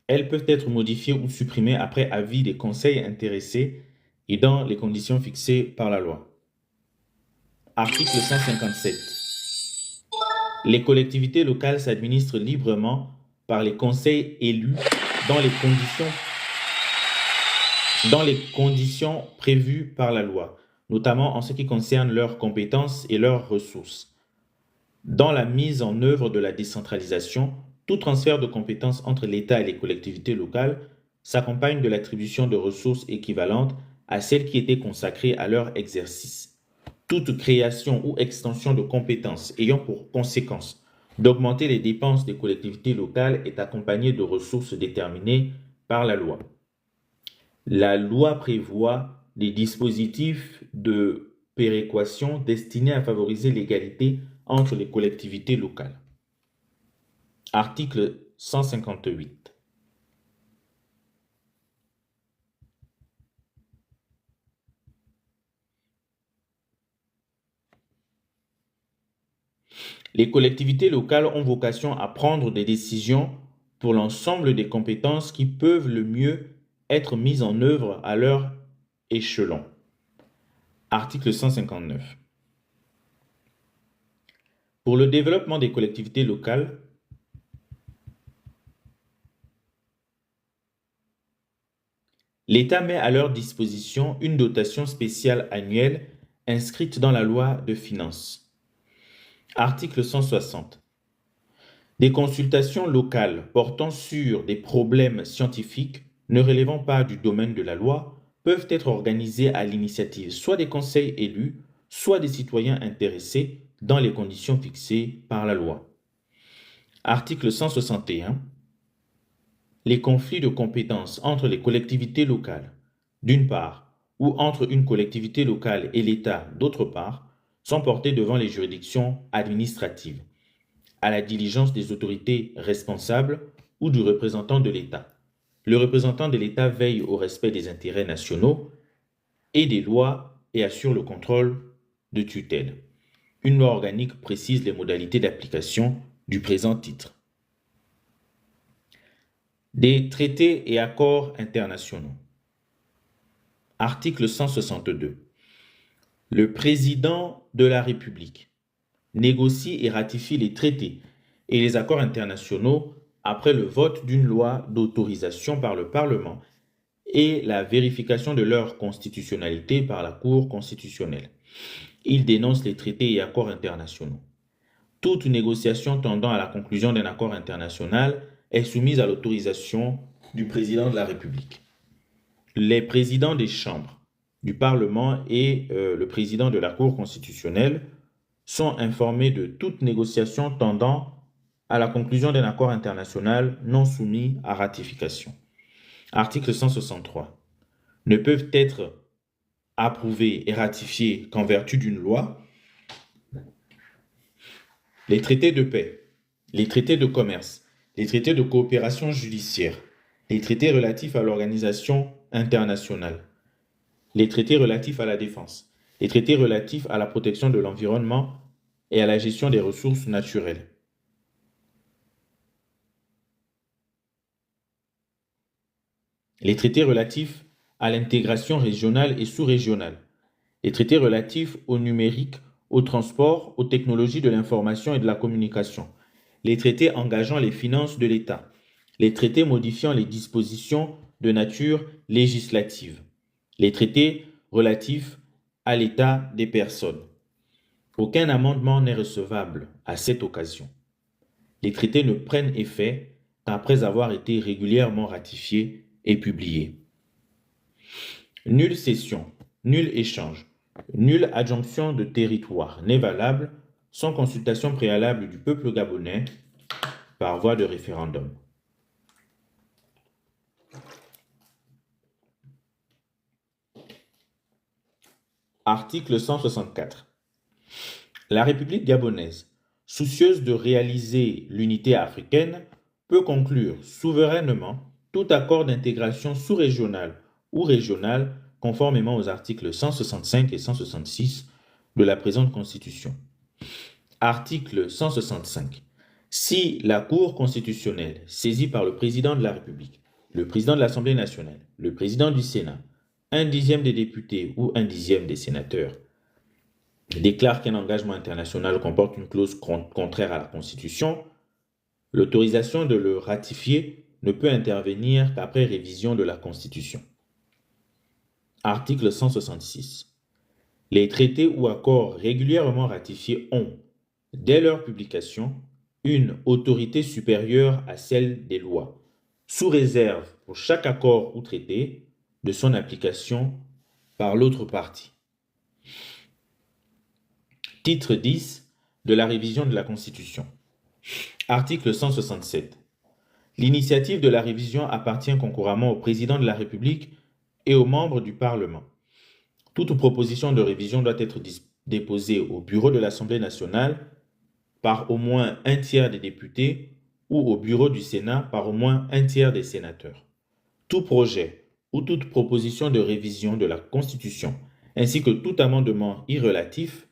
Elles peuvent être modifiées ou supprimées après avis des conseils intéressés et dans les conditions fixées par la loi. Article 157. Les collectivités locales s'administrent librement par les conseils élus dans les conditions prévues par la loi, notamment en ce qui concerne leurs compétences et leurs ressources. Dans la mise en œuvre de la décentralisation, tout transfert de compétences entre l'État et les collectivités locales s'accompagne de l'attribution de ressources équivalentes à celles qui étaient consacrées à leur exercice. Toute création ou extension de compétences ayant pour conséquence d'augmenter les dépenses des collectivités locales est accompagnée de ressources déterminées par la loi. La loi prévoit des dispositifs de péréquation destinés à favoriser l'égalité entre les collectivités locales. Article 158. Les collectivités locales ont vocation à prendre des décisions pour l'ensemble des compétences qui peuvent le mieux être mises en œuvre à leur échelon. Article 159. Pour le développement des collectivités locales, l'État met à leur disposition une dotation spéciale annuelle inscrite dans la loi de finances. Article 160. Des consultations locales portant sur des problèmes scientifiques ne relevant pas du domaine de la loi peuvent être organisées à l'initiative soit des conseils élus, soit des citoyens intéressés dans les conditions fixées par la loi. Article 161. Les conflits de compétences entre les collectivités locales, d'une part, ou entre une collectivité locale et l'État, d'autre part, sont portés devant les juridictions administratives, à la diligence des autorités responsables ou du représentant de l'État. Le représentant de l'État veille au respect des intérêts nationaux et des lois et assure le contrôle de tutelle. Une loi organique précise les modalités d'application du présent titre. Des traités et accords internationaux. Article 162. Le président de la République négocie et ratifie les traités et les accords internationaux après le vote d'une loi d'autorisation par le Parlement et la vérification de leur constitutionnalité par la Cour constitutionnelle. Il dénonce les traités et accords internationaux. Toute négociation tendant à la conclusion d'un accord international est soumise à l'autorisation du président de la République. Les présidents des chambres du Parlement et le président de la Cour constitutionnelle sont informés de toute négociation tendant à la conclusion d'un accord international non soumis à ratification. Article 163. Ne peuvent être approuvés et ratifiés qu'en vertu d'une loi les traités de paix, les traités de commerce, les traités de coopération judiciaire, les traités relatifs à l'organisation internationale, les traités relatifs à la défense, les traités relatifs à la protection de l'environnement et à la gestion des ressources naturelles. Les traités relatifs à l'intégration régionale et sous-régionale, les traités relatifs au numérique, au transport, aux technologies de l'information et de la communication, les traités engageant les finances de l'État, les traités modifiant les dispositions de nature législative, les traités relatifs à l'état des personnes. Aucun amendement n'est recevable à cette occasion. Les traités ne prennent effet qu'après avoir été régulièrement ratifiés et publiés. Nulle cession, nul échange, nulle adjonction de territoire n'est valable sans consultation préalable du peuple gabonais par voie de référendum. Article 164. La République gabonaise, soucieuse de réaliser l'unité africaine, peut conclure souverainement tout accord d'intégration sous-régionale ou régionale conformément aux articles 165 et 166 de la présente Constitution. Article 165. Si la Cour constitutionnelle, saisie par le président de la République, le président de l'Assemblée nationale, le président du Sénat, un dixième des députés ou un dixième des sénateurs, déclare qu'un engagement international comporte une clause contraire à la Constitution, l'autorisation de le ratifier ne peut intervenir qu'après révision de la Constitution. Article 166. Les traités ou accords régulièrement ratifiés ont, dès leur publication, une autorité supérieure à celle des lois, sous réserve pour chaque accord ou traité de son application par l'autre partie. Titre 10 de la révision de la Constitution. Article 167. L'initiative de la révision appartient concurremment au président de la République et aux membres du Parlement. Toute proposition de révision doit être déposée au bureau de l'Assemblée nationale par au moins un tiers des députés ou au bureau du Sénat par au moins un tiers des sénateurs. Tout projet ou toute proposition de révision de la Constitution, ainsi que tout amendement irrelatif,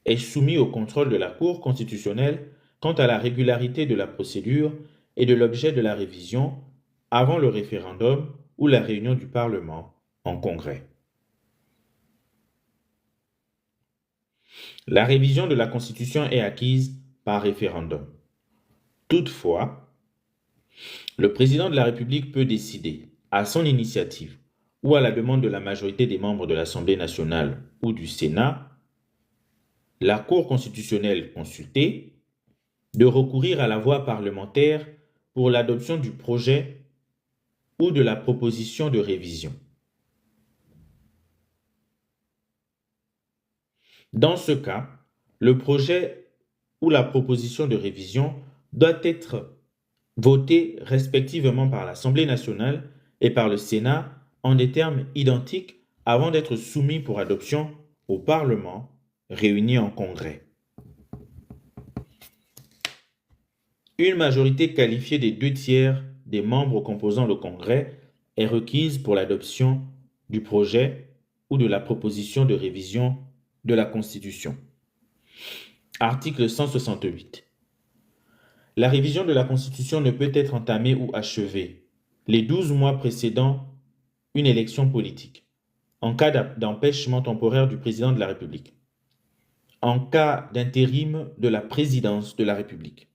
est soumis au contrôle de la Cour constitutionnelle quant à la régularité de la procédure et de l'objet de la révision avant le référendum ou la réunion du Parlement en congrès. La révision de la Constitution est acquise par référendum. Toutefois, le président de la République peut décider, à son initiative ou à la demande de la majorité des membres de l'Assemblée nationale ou du Sénat, la Cour constitutionnelle consultée, de recourir à la voie parlementaire pour l'adoption du projet ou de la proposition de révision. Dans ce cas, le projet ou la proposition de révision doit être voté respectivement par l'Assemblée nationale et par le Sénat en des termes identiques avant d'être soumis pour adoption au Parlement réuni en congrès. Une majorité qualifiée des 2/3 des membres composant le congrès est requise pour l'adoption du projet ou de la proposition de révision de la Constitution. Article 168. La révision de la Constitution ne peut être entamée ou achevée les 12 mois précédant une élection politique, en cas d'empêchement temporaire du président de la République, en cas d'intérim de la présidence de la République,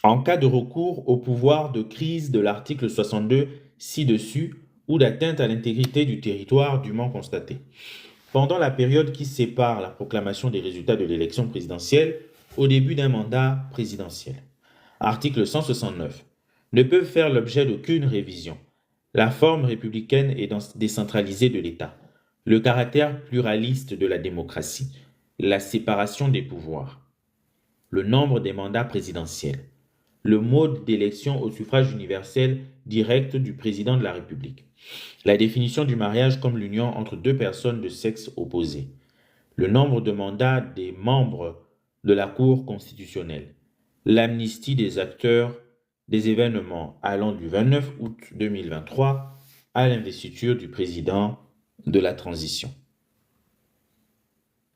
en cas de recours au pouvoir de crise de l'article 62 ci-dessus ou d'atteinte à l'intégrité du territoire dûment constatée, pendant la période qui sépare la proclamation des résultats de l'élection présidentielle au début d'un mandat présidentiel. Article 169. Ne peuvent faire l'objet d'aucune révision la forme républicaine et décentralisée de l'État, le caractère pluraliste de la démocratie, la séparation des pouvoirs, le nombre des mandats présidentiels, le mode d'élection au suffrage universel direct du président de la République, la définition du mariage comme l'union entre deux personnes de sexe opposé, le nombre de mandats des membres de la Cour constitutionnelle, l'amnistie des acteurs des événements allant du 29 août 2023 à l'investiture du président de la transition.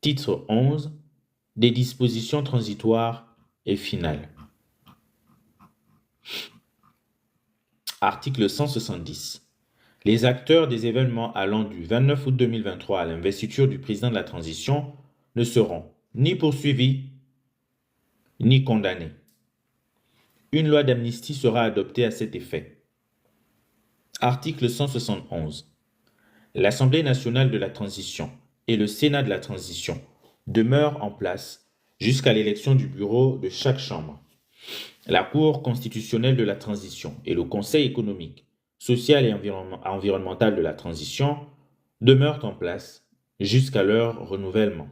Titre 11. Des dispositions transitoires et finales. Article 170. Les acteurs des événements allant du 29 août 2023 à l'investiture du président de la transition ne seront ni poursuivis ni condamnés. Une loi d'amnistie sera adoptée à cet effet. Article 171. L'Assemblée nationale de la transition et le Sénat de la transition demeurent en place jusqu'à l'élection du bureau de chaque chambre. La Cour constitutionnelle de la transition et le Conseil économique, social et environnemental de la transition demeurent en place jusqu'à leur renouvellement.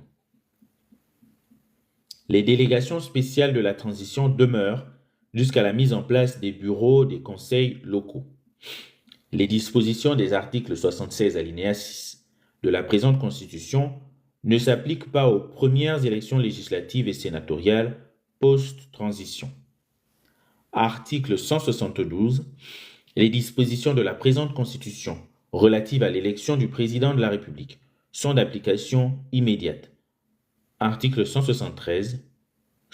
Les délégations spéciales de la transition demeurent jusqu'à la mise en place des bureaux des conseils locaux. Les dispositions des articles 76 alinéa 6 de la présente Constitution ne s'appliquent pas aux premières élections législatives et sénatoriales post-transition. Article 172. Les dispositions de la présente Constitution relatives à l'élection du président de la République sont d'application immédiate. Article 173.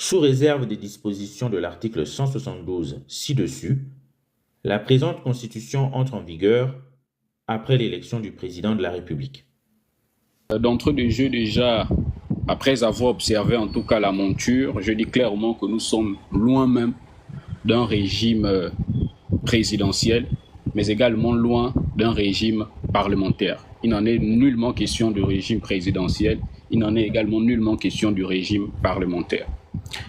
Sous réserve des dispositions de l'article 172 ci-dessus, la présente Constitution entre en vigueur après l'élection du président de la République. D'entrée de jeu déjà, après avoir observé en tout cas la monture, je dis clairement que nous sommes loin même d'un régime présidentiel, mais également loin d'un régime parlementaire. Il n'en est nullement question du régime présidentiel, il n'en est également nullement question du régime parlementaire.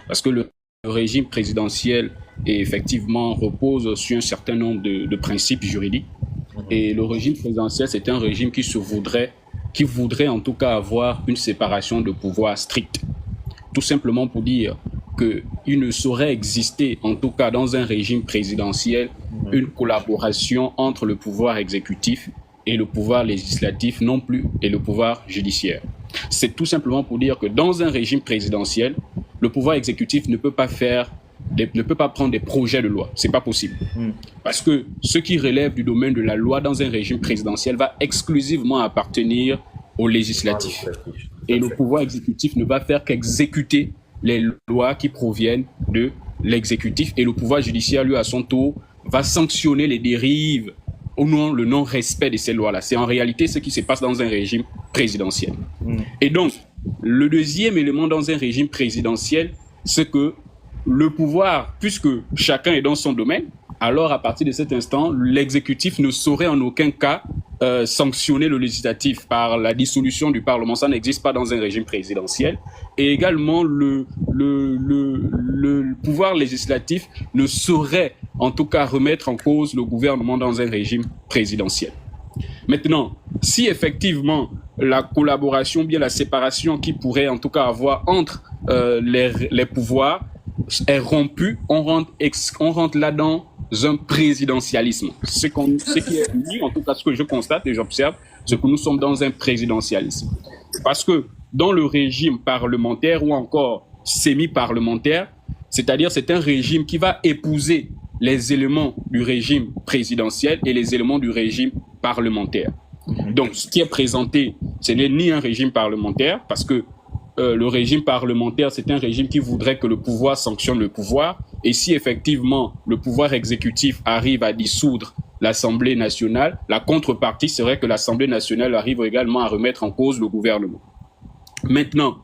Parce que le régime présidentiel effectivement repose sur un certain nombre de principes juridiques. Et le régime présidentiel, c'est un régime qui voudrait en tout cas avoir une séparation de pouvoir stricte. Tout simplement pour dire qu'il ne saurait exister, en tout cas dans un régime présidentiel, une collaboration entre le pouvoir exécutif et le pouvoir législatif non plus, et le pouvoir judiciaire. C'est tout simplement pour dire que dans un régime présidentiel, le pouvoir exécutif ne peut pas faire ne peut pas prendre des projets de loi. C'est pas possible. Parce que ce qui relève du domaine de la loi dans un régime présidentiel va exclusivement appartenir au législatif. Et le pouvoir exécutif ne va faire qu'exécuter les lois qui proviennent de l'exécutif. Et le pouvoir judiciaire, lui, à son tour, va sanctionner les dérives ou non le non-respect de ces lois-là. C'est en réalité ce qui se passe dans un régime présidentiel. Et donc, le deuxième élément dans un régime présidentiel, c'est que le pouvoir, puisque chacun est dans son domaine, alors à partir de cet instant, l'exécutif ne saurait en aucun cas sanctionner le législatif par la dissolution du Parlement. Ça n'existe pas dans un régime présidentiel. Et également, le pouvoir législatif ne saurait en tout cas remettre en cause le gouvernement dans un régime présidentiel. Maintenant, si effectivement la collaboration, bien la séparation qui pourrait en tout cas avoir entre les pouvoirs est rompue, on rentre là dans un présidentialisme. Ce qui est dit, en tout cas ce que je constate et j'observe, c'est que nous sommes dans un présidentialisme. Parce que dans le régime parlementaire ou encore semi-parlementaire, c'est-à-dire c'est un régime qui va épouser les éléments du régime présidentiel et les éléments du régime parlementaire. Donc, ce qui est présenté, ce n'est ni un régime parlementaire, parce que le régime parlementaire, c'est un régime qui voudrait que le pouvoir sanctionne le pouvoir. Et si effectivement le pouvoir exécutif arrive à dissoudre l'Assemblée nationale, la contrepartie serait que l'Assemblée nationale arrive également à remettre en cause le gouvernement. Maintenant,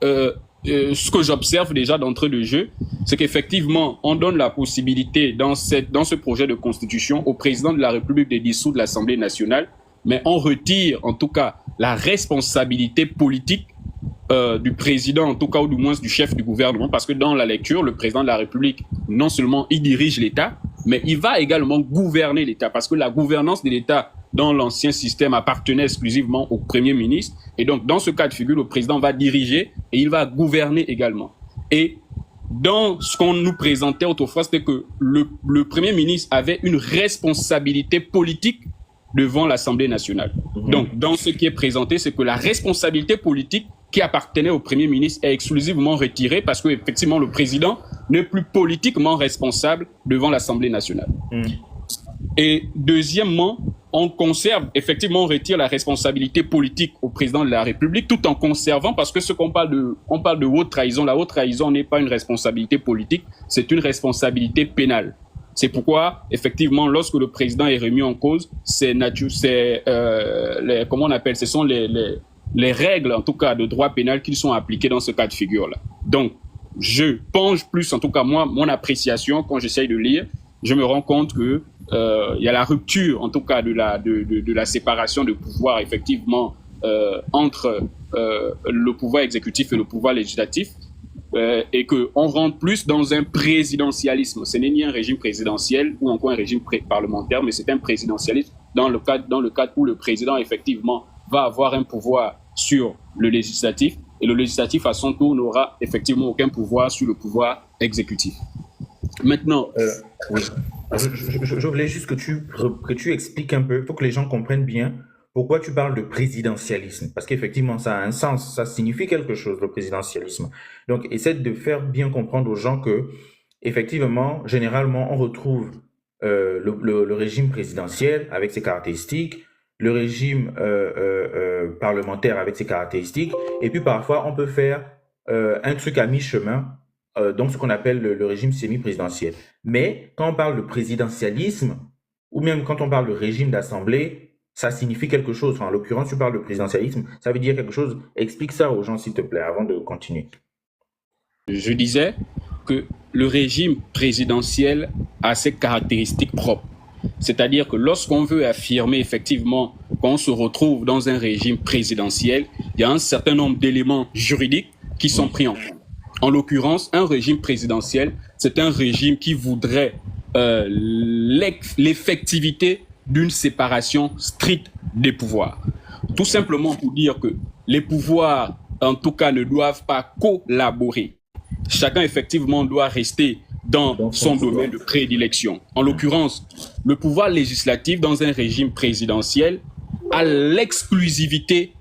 ce que j'observe déjà d'entrée de jeu, c'est qu'effectivement, on donne la possibilité dans ce projet de constitution au président de la République de dissoudre l'Assemblée nationale, mais on retire en tout cas la responsabilité politique du président, en tout cas, ou du moins du chef du gouvernement, parce que dans la lecture, le président de la République, non seulement il dirige l'État, mais il va également gouverner l'État, parce que la gouvernance de l'État dans l'ancien système appartenait exclusivement au Premier ministre. Et donc, dans ce cas de figure, le président va diriger et il va gouverner également. Et dans ce qu'on nous présentait autrefois, c'était que le Premier ministre avait une responsabilité politique devant l'Assemblée nationale. Donc, dans ce qui est présenté, c'est que la responsabilité politique qui appartenait au Premier ministre est exclusivement retirée parce que effectivement le président n'est plus politiquement responsable devant l'Assemblée nationale. Et deuxièmement, on conserve, effectivement, on retire la responsabilité politique au président de la République tout en conservant, parce que on parle de haute trahison. La haute trahison n'est pas une responsabilité politique, c'est une responsabilité pénale. C'est pourquoi, effectivement, lorsque le président est remis en cause, comment on appelle, ce sont les règles, en tout cas, de droit pénal qui sont appliquées dans ce cas de figure-là. Donc, je penche plus, en tout cas, moi, mon appréciation, quand j'essaye de lire, je me rends compte que il y a la rupture, en tout cas, de la séparation de pouvoir, effectivement, entre le pouvoir exécutif et le pouvoir législatif, et qu'on rentre plus dans un présidentialisme. Ce n'est ni un régime présidentiel ou encore un régime parlementaire, mais c'est un présidentialisme dans le cadre où le président, effectivement, va avoir un pouvoir sur le législatif, et le législatif, à son tour, n'aura effectivement aucun pouvoir sur le pouvoir exécutif. Maintenant... oui. Je voulais juste que tu expliques un peu, il faut que les gens comprennent bien pourquoi tu parles de présidentialisme. Parce qu'effectivement, ça a un sens, ça signifie quelque chose, le présidentialisme. Donc, essaie de faire bien comprendre aux gens que, effectivement, généralement, on retrouve le régime présidentiel avec ses caractéristiques, le régime parlementaire avec ses caractéristiques, et puis parfois, on peut faire un truc à mi-chemin, donc ce qu'on appelle le régime semi-présidentiel. Mais quand on parle de présidentialisme, ou même quand on parle de régime d'assemblée, ça signifie quelque chose. Enfin, en l'occurrence, tu parles de présidentialisme, ça veut dire quelque chose. Explique ça aux gens, s'il te plaît, avant de continuer. Je disais que le régime présidentiel a ses caractéristiques propres. C'est-à-dire que lorsqu'on veut affirmer effectivement qu'on se retrouve dans un régime présidentiel, il y a un certain nombre d'éléments juridiques qui sont pris en compte. En l'occurrence, un régime présidentiel, c'est un régime qui voudrait l'effectivité d'une séparation stricte des pouvoirs. Tout simplement pour dire que les pouvoirs, en tout cas, ne doivent pas collaborer. Chacun, effectivement, doit rester dans son domaine de prédilection. En l'occurrence, le pouvoir législatif dans un régime présidentiel a l'exclusivité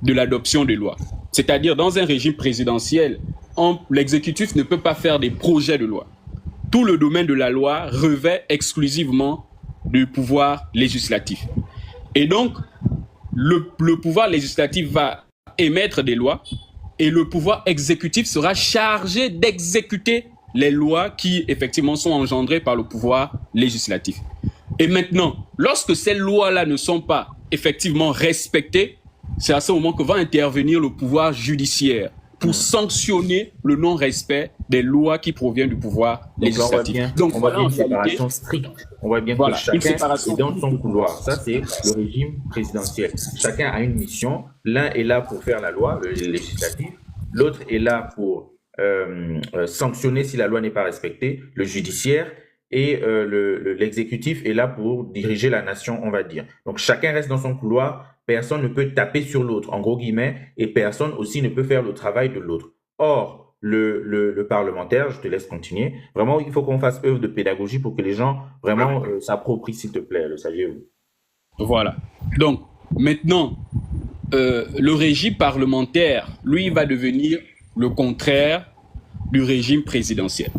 de l'adoption des lois. C'est-à-dire, dans un régime présidentiel, l'exécutif ne peut pas faire des projets de loi. tout le domaine de la loi revêt exclusivement du pouvoir législatif. Et donc, le pouvoir législatif va émettre des lois et le pouvoir exécutif sera chargé d'exécuter les lois qui, effectivement, sont engendrées par le pouvoir législatif. Et maintenant, lorsque ces lois-là ne sont pas effectivement respectées, c'est à ce moment que va intervenir le pouvoir judiciaire pour sanctionner le non-respect des lois qui proviennent du pouvoir législatif. Donc, on voit bien une séparation stricte. On voit bien que chacun est dans son couloir. Ça, c'est le régime présidentiel. Chacun a une mission. L'un est là pour faire la loi, le législatif. L'autre est là pour sanctionner si la loi n'est pas respectée, le judiciaire. Et l'exécutif est là pour diriger la nation, on va dire. Donc, chacun reste dans son couloir. Personne ne peut taper sur l'autre, en gros guillemets, et personne aussi ne peut faire le travail de l'autre. Or, le parlementaire, je te laisse continuer, vraiment, il faut qu'on fasse œuvre de pédagogie pour que les gens vraiment s'approprient, s'il te plaît, le saviez-vous? Voilà. Donc, maintenant, le régime parlementaire, lui, va devenir le contraire du régime présidentiel.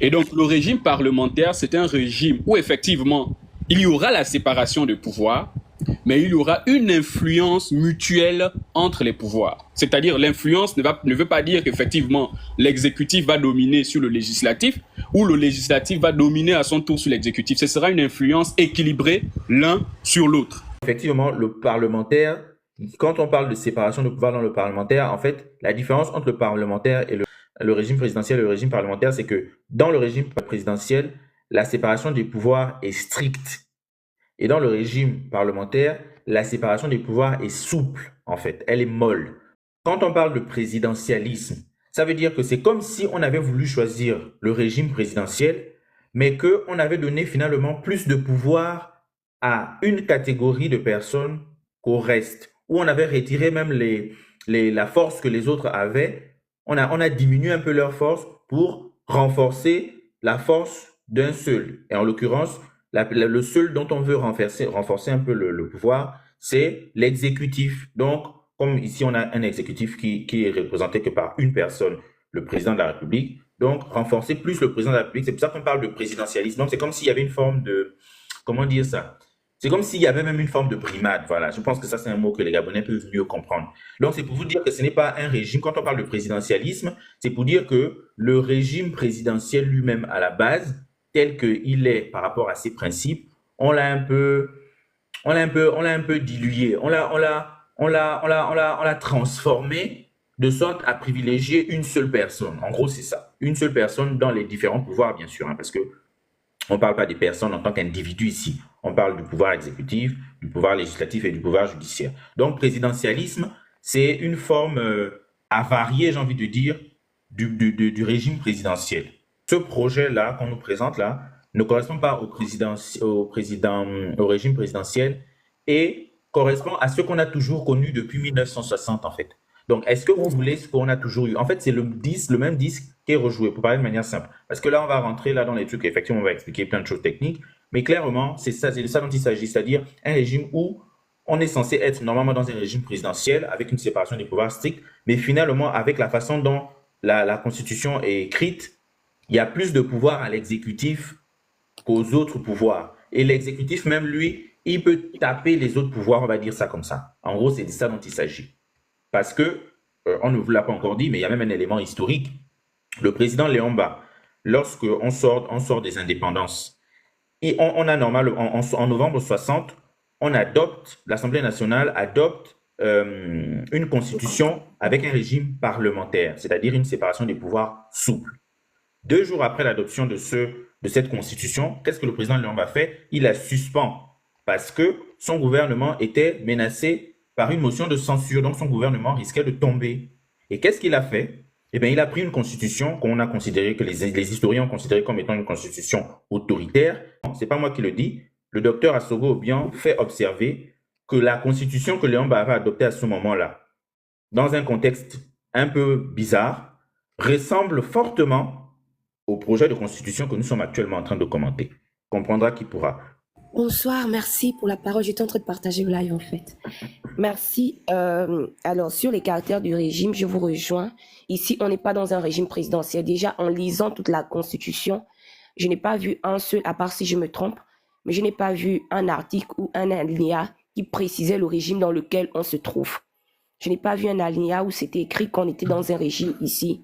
Et donc, le régime parlementaire, c'est un régime où, effectivement, il y aura la séparation des pouvoirs, mais il y aura une influence mutuelle entre les pouvoirs. C'est-à-dire, l'influence ne veut pas dire qu'effectivement, l'exécutif va dominer sur le législatif ou le législatif va dominer à son tour sur l'exécutif. Ce sera une influence équilibrée l'un sur l'autre. Effectivement, le parlementaire, quand on parle de séparation de pouvoir dans le parlementaire, en fait, la différence entre le parlementaire et le régime présidentiel et le régime parlementaire, c'est que dans le régime présidentiel, la séparation des pouvoirs est stricte. Et dans le régime parlementaire, la séparation des pouvoirs est souple, en fait. Elle est molle. Quand on parle de présidentialisme, ça veut dire que c'est comme si on avait voulu choisir le régime présidentiel, mais qu'on avait donné finalement plus de pouvoir à une catégorie de personnes qu'au reste. Où on avait retiré même la force que les autres avaient. On a diminué un peu leur force pour renforcer la force d'un seul. Et en l'occurrence, le seul dont on veut renforcer un peu le pouvoir, c'est l'exécutif. Donc, comme ici, on a un exécutif qui est représenté que par une personne, le président de la République. Donc, renforcer plus le président de la République, c'est pour ça qu'on parle de présidentialisme. Donc, c'est comme s'il y avait une forme de... Comment dire ça? C'est comme s'il y avait même une forme de primate. Voilà, je pense que ça, c'est un mot que les Gabonais peuvent mieux comprendre. Donc, c'est pour vous dire que ce n'est pas un régime. Quand on parle de présidentialisme, c'est pour dire que le régime présidentiel lui-même, à la base, tel qu'il est par rapport à ses principes, on l'a un peu dilué, on l'a transformé de sorte à privilégier une seule personne. En gros, c'est ça. Une seule personne dans les différents pouvoirs, bien sûr, hein, parce que on ne parle pas des personnes en tant qu'individus ici. On parle du pouvoir exécutif, du pouvoir législatif et du pouvoir judiciaire. Donc, présidentialisme, c'est une forme avariée, j'ai envie de dire, du régime présidentiel. Ce projet-là qu'on nous présente là ne correspond pas au régime présidentiel et correspond à ce qu'on a toujours connu depuis 1960 en fait. Donc, est-ce que vous voulez ce qu'on a toujours eu? En fait, c'est le même disque qui est rejoué, pour parler de manière simple. Parce que là, on va rentrer là dans les trucs, effectivement, on va expliquer plein de choses techniques, mais clairement, c'est de ça dont il s'agit, c'est-à-dire un régime où on est censé être normalement dans un régime présidentiel avec une séparation des pouvoirs stricte, mais finalement, avec la façon dont la Constitution est écrite, il y a plus de pouvoir à l'exécutif qu'aux autres pouvoirs. Et l'exécutif, même lui, il peut taper les autres pouvoirs, on va dire ça comme ça. En gros, c'est de ça dont il s'agit. Parce que, on ne vous l'a pas encore dit, mais il y a même un élément historique. Le président Léomba, lorsqu'on sort des indépendances, et on a en novembre 60, l'Assemblée nationale adopte une constitution avec un régime parlementaire, c'est-à-dire une séparation des pouvoirs souple. 2 jours après l'adoption de cette constitution, qu'est-ce que le président Léomba fait? Il la suspend parce que son gouvernement était menacé par une motion de censure, donc son gouvernement risquait de tomber. Et qu'est-ce qu'il a fait? Eh bien, il a pris une constitution qu'on a considérée, que les historiens ont considérée comme étant une constitution autoritaire. C'est pas moi qui le dis. Le docteur Asogo Obiang fait observer que la constitution que Léomba avait adoptée à ce moment-là, dans un contexte un peu bizarre, ressemble fortement au projet de constitution que nous sommes actuellement en train de commenter. Comprendra qui pourra. Bonsoir, merci pour la parole. J'étais en train de partager le live en fait. Merci. Alors, sur les caractères du régime, je vous rejoins. Ici, on n'est pas dans un régime présidentiel. Déjà, en lisant toute la Constitution, je n'ai pas vu un seul, à part si je me trompe, mais je n'ai pas vu un article ou un alinéa qui précisait le régime dans lequel on se trouve. Je n'ai pas vu un alinéa où c'était écrit qu'on était dans un régime ici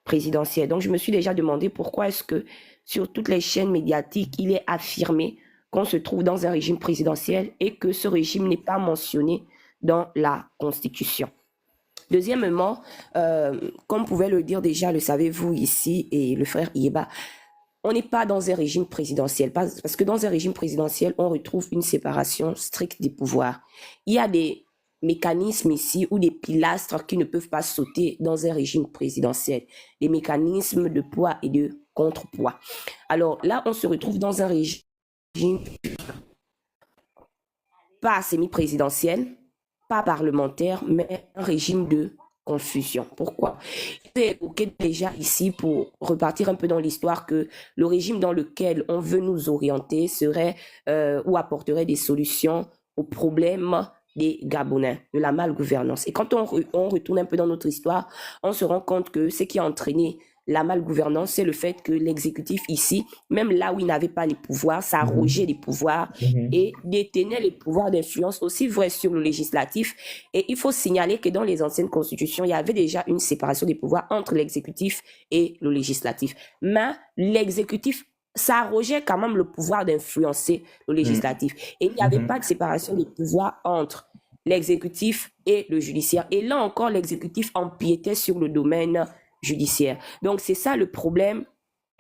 présidentiel. Donc, je me suis déjà demandé pourquoi est-ce que sur toutes les chaînes médiatiques, il est affirmé qu'on se trouve dans un régime présidentiel et que ce régime n'est pas mentionné dans la Constitution. Deuxièmement, comme pouvait le dire déjà, le savez-vous ici, et le frère Yeba, on n'est pas dans un régime présidentiel, parce que dans un régime présidentiel, on retrouve une séparation stricte des pouvoirs. Il y a des mécanismes ici ou des pilastres qui ne peuvent pas sauter dans un régime présidentiel, des mécanismes de poids et de contrepoids. Alors là, on se retrouve dans un régime pas semi-présidentiel, pas parlementaire, mais un régime de confusion. Pourquoi? J'ai évoqué déjà ici, pour repartir un peu dans l'histoire, que le régime dans lequel on veut nous orienter serait ou apporterait des solutions aux problèmes des Gabonais, de la malgouvernance. Et quand on retourne un peu dans notre histoire, on se rend compte que ce qui a entraîné la malgouvernance, c'est le fait que l'exécutif ici, même là où il n'avait pas les pouvoirs, s'arrogeait les pouvoirs et détenait les pouvoirs d'influence aussi vrai sur le législatif. Et il faut signaler que dans les anciennes constitutions, il y avait déjà une séparation des pouvoirs entre l'exécutif et le législatif. Mais l'exécutif s'arrogeait quand même le pouvoir d'influencer le législatif. Et il n'y avait pas de séparation des pouvoirs entre l'exécutif et le judiciaire. Et là encore, l'exécutif empiétait sur le domaine judiciaire. Donc, c'est ça le problème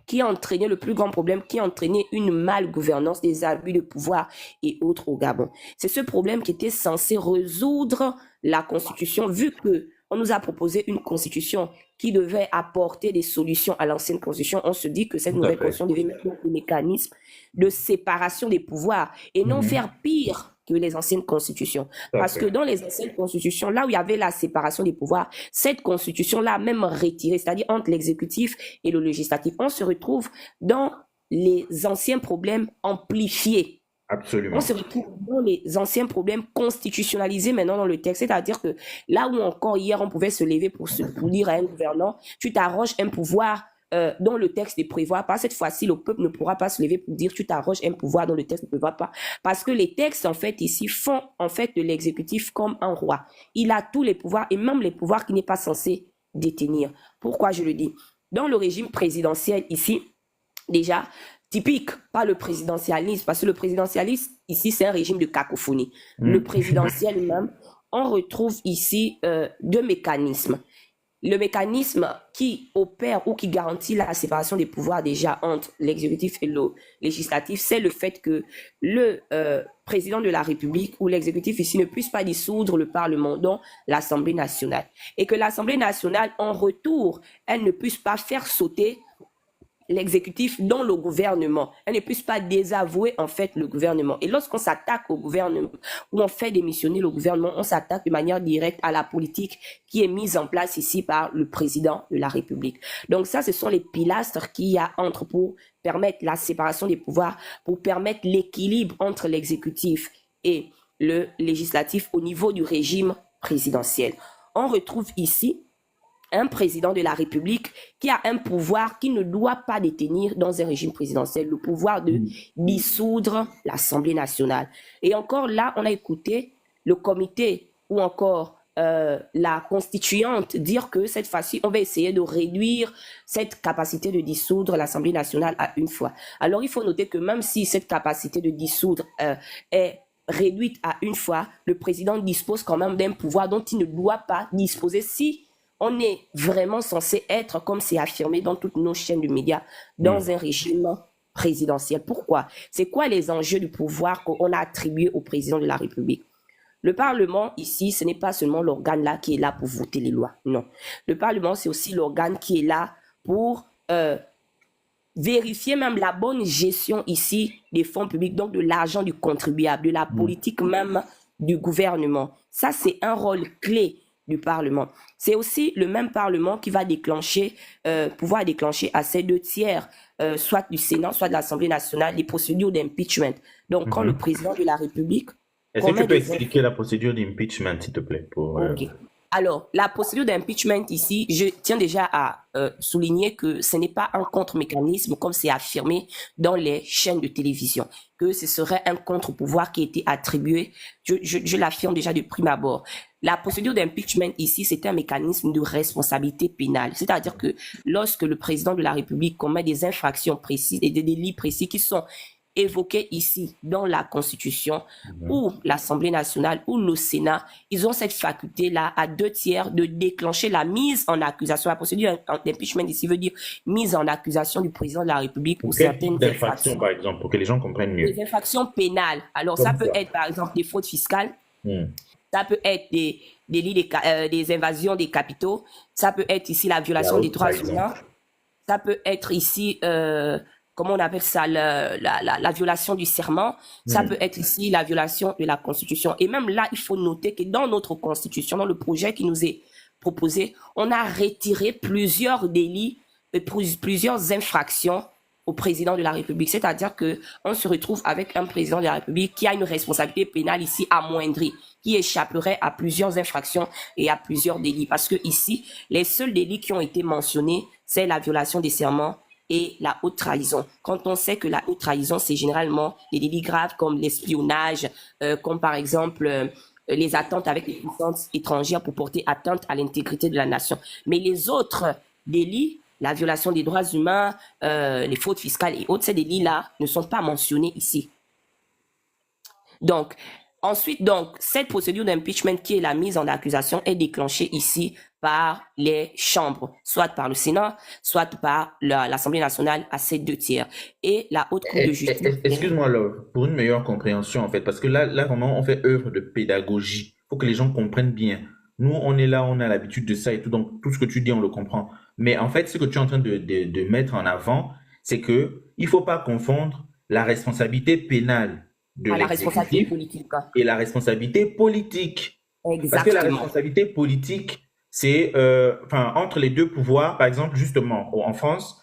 qui a entraîné, le plus grand problème qui a entraîné une malgouvernance, des abus de pouvoir et autres au Gabon. C'est ce problème qui était censé résoudre la Constitution, vu que on nous a proposé une Constitution qui devait apporter des solutions à l'ancienne Constitution. On se dit que cette nouvelle Constitution devait mettre un mécanisme de séparation des pouvoirs et non faire pire que les anciennes constitutions. Parce que dans les anciennes constitutions, là où il y avait la séparation des pouvoirs, cette constitution-là même retirée, c'est-à-dire entre l'exécutif et le législatif, on se retrouve dans les anciens problèmes amplifiés. Absolument. On se retrouve dans les anciens problèmes constitutionnalisés maintenant dans le texte. C'est-à-dire que là où encore hier on pouvait se lever pour dire à un gouvernant, tu t'arroges un pouvoir dont le texte ne prévoit pas. Cette fois-ci, le peuple ne pourra pas se lever pour dire tu t'arroges un pouvoir dont le texte ne prévoit pas. Parce que les textes, en fait, ici, font en fait de l'exécutif comme un roi. Il a tous les pouvoirs et même les pouvoirs qu'il n'est pas censé détenir. Pourquoi je le dis? Dans le régime présidentiel ici, déjà, typique, pas le présidentialisme, parce que le présidentialisme, ici, c'est un régime de cacophonie. Le présidentiel même, on retrouve ici deux mécanismes. Le mécanisme qui opère ou qui garantit la séparation des pouvoirs déjà entre l'exécutif et le législatif, c'est le fait que le président de la République ou l'exécutif ici ne puisse pas dissoudre le Parlement, dont l'Assemblée nationale. Et que l'Assemblée nationale, en retour, elle ne puisse pas faire sauter l'exécutif dans le gouvernement. Elle ne puisse pas désavouer en fait le gouvernement. Et lorsqu'on s'attaque au gouvernement, ou on fait démissionner le gouvernement, on s'attaque de manière directe à la politique qui est mise en place ici par le président de la République. Donc ça, ce sont les pilastres qu'il y a entre pour permettre la séparation des pouvoirs, pour permettre l'équilibre entre l'exécutif et le législatif au niveau du régime présidentiel. On retrouve ici un président de la République qui a un pouvoir qu'il ne doit pas détenir dans un régime présidentiel, le pouvoir de dissoudre l'Assemblée nationale. Et encore là, on a écouté le comité ou encore la constituante dire que cette fois-ci, on va essayer de réduire cette capacité de dissoudre l'Assemblée nationale à une fois. Alors, il faut noter que même si cette capacité de dissoudre est réduite à une fois, le président dispose quand même d'un pouvoir dont il ne doit pas disposer si on est vraiment censé être, comme c'est affirmé dans toutes nos chaînes de médias, dans un régime présidentiel. Pourquoi? C'est quoi les enjeux du pouvoir qu'on a attribué au président de la République? Le Parlement, ici, ce n'est pas seulement l'organe là qui est là pour voter les lois. Non. Le Parlement, c'est aussi l'organe qui est là pour vérifier même la bonne gestion ici des fonds publics, donc de l'argent du contribuable, de la politique même du gouvernement. Ça, c'est un rôle clé du Parlement. C'est aussi le même Parlement qui va déclencher, pouvoir déclencher à ses 2/3, soit du Sénat, soit de l'Assemblée nationale, les procédures d'impeachment. Donc, quand le président de la République... Est-ce que tu peux expliquer la procédure d'impeachment, s'il te plaît, pour Ok. Alors, la procédure d'impeachment ici, je tiens déjà à souligner que ce n'est pas un contre-mécanisme comme c'est affirmé dans les chaînes de télévision, que ce serait un contre-pouvoir qui a été attribué. Je l'affirme déjà de prime abord. La procédure d'impeachment ici, c'est un mécanisme de responsabilité pénale. C'est-à-dire que lorsque le président de la République commet des infractions précises et des délits précis qui sont évoqués ici dans la Constitution, ou l'Assemblée nationale ou le Sénat, ils ont cette faculté-là à 2/3 de déclencher la mise en accusation. La procédure d'impeachment ici veut dire mise en accusation du président de la République pour Quel certaines type d'infraction, infractions. par exemple, pour que les gens comprennent mieux? Des infractions pénales. Alors, ça Comme peut quoi? être, par exemple, des fraudes fiscales, Hmm. ça peut être des délits, des invasions des capitaux, ça peut être ici la violation La des haute droits trahison. humains, ça peut être ici, comment on appelle ça, la violation du serment, ça Hmm. peut être ici la violation de la Constitution. Et même là, il faut noter que dans notre Constitution, dans le projet qui nous est proposé, on a retiré plusieurs délits, plusieurs infractions au président de la République. C'est-à-dire qu'on se retrouve avec un président de la République qui a une responsabilité pénale ici amoindrie, qui échapperait à plusieurs infractions et à plusieurs délits. Parce que ici, les seuls délits qui ont été mentionnés, c'est la violation des serments et la haute trahison. Quand on sait que la haute trahison, c'est généralement des délits graves comme l'espionnage, comme par exemple les attentes avec les puissances étrangères pour porter atteinte à l'intégrité de la nation. Mais les autres délits, la violation des droits humains, les fraudes fiscales et autres, ces délits-là ne sont pas mentionnés ici. Donc, ensuite, cette procédure d'impeachment qui est la mise en accusation est déclenchée ici par les chambres, soit par le Sénat, soit par l'Assemblée nationale à ses 2/3. Et la Haute Cour de justice. Excuse-moi, Laure, pour une meilleure compréhension, en fait, parce que là, vraiment, on fait œuvre de pédagogie. Il faut que les gens comprennent bien. Nous, on est là, on a l'habitude de ça et tout, donc tout ce que tu dis, on le comprend. Mais en fait, ce que tu es en train de mettre en avant, c'est que il faut pas confondre la responsabilité pénale de la responsabilité l'exécutif politique. et la responsabilité politique. Parce que la Exactement. responsabilité politique, c'est, entre les deux pouvoirs, par exemple, justement, en France,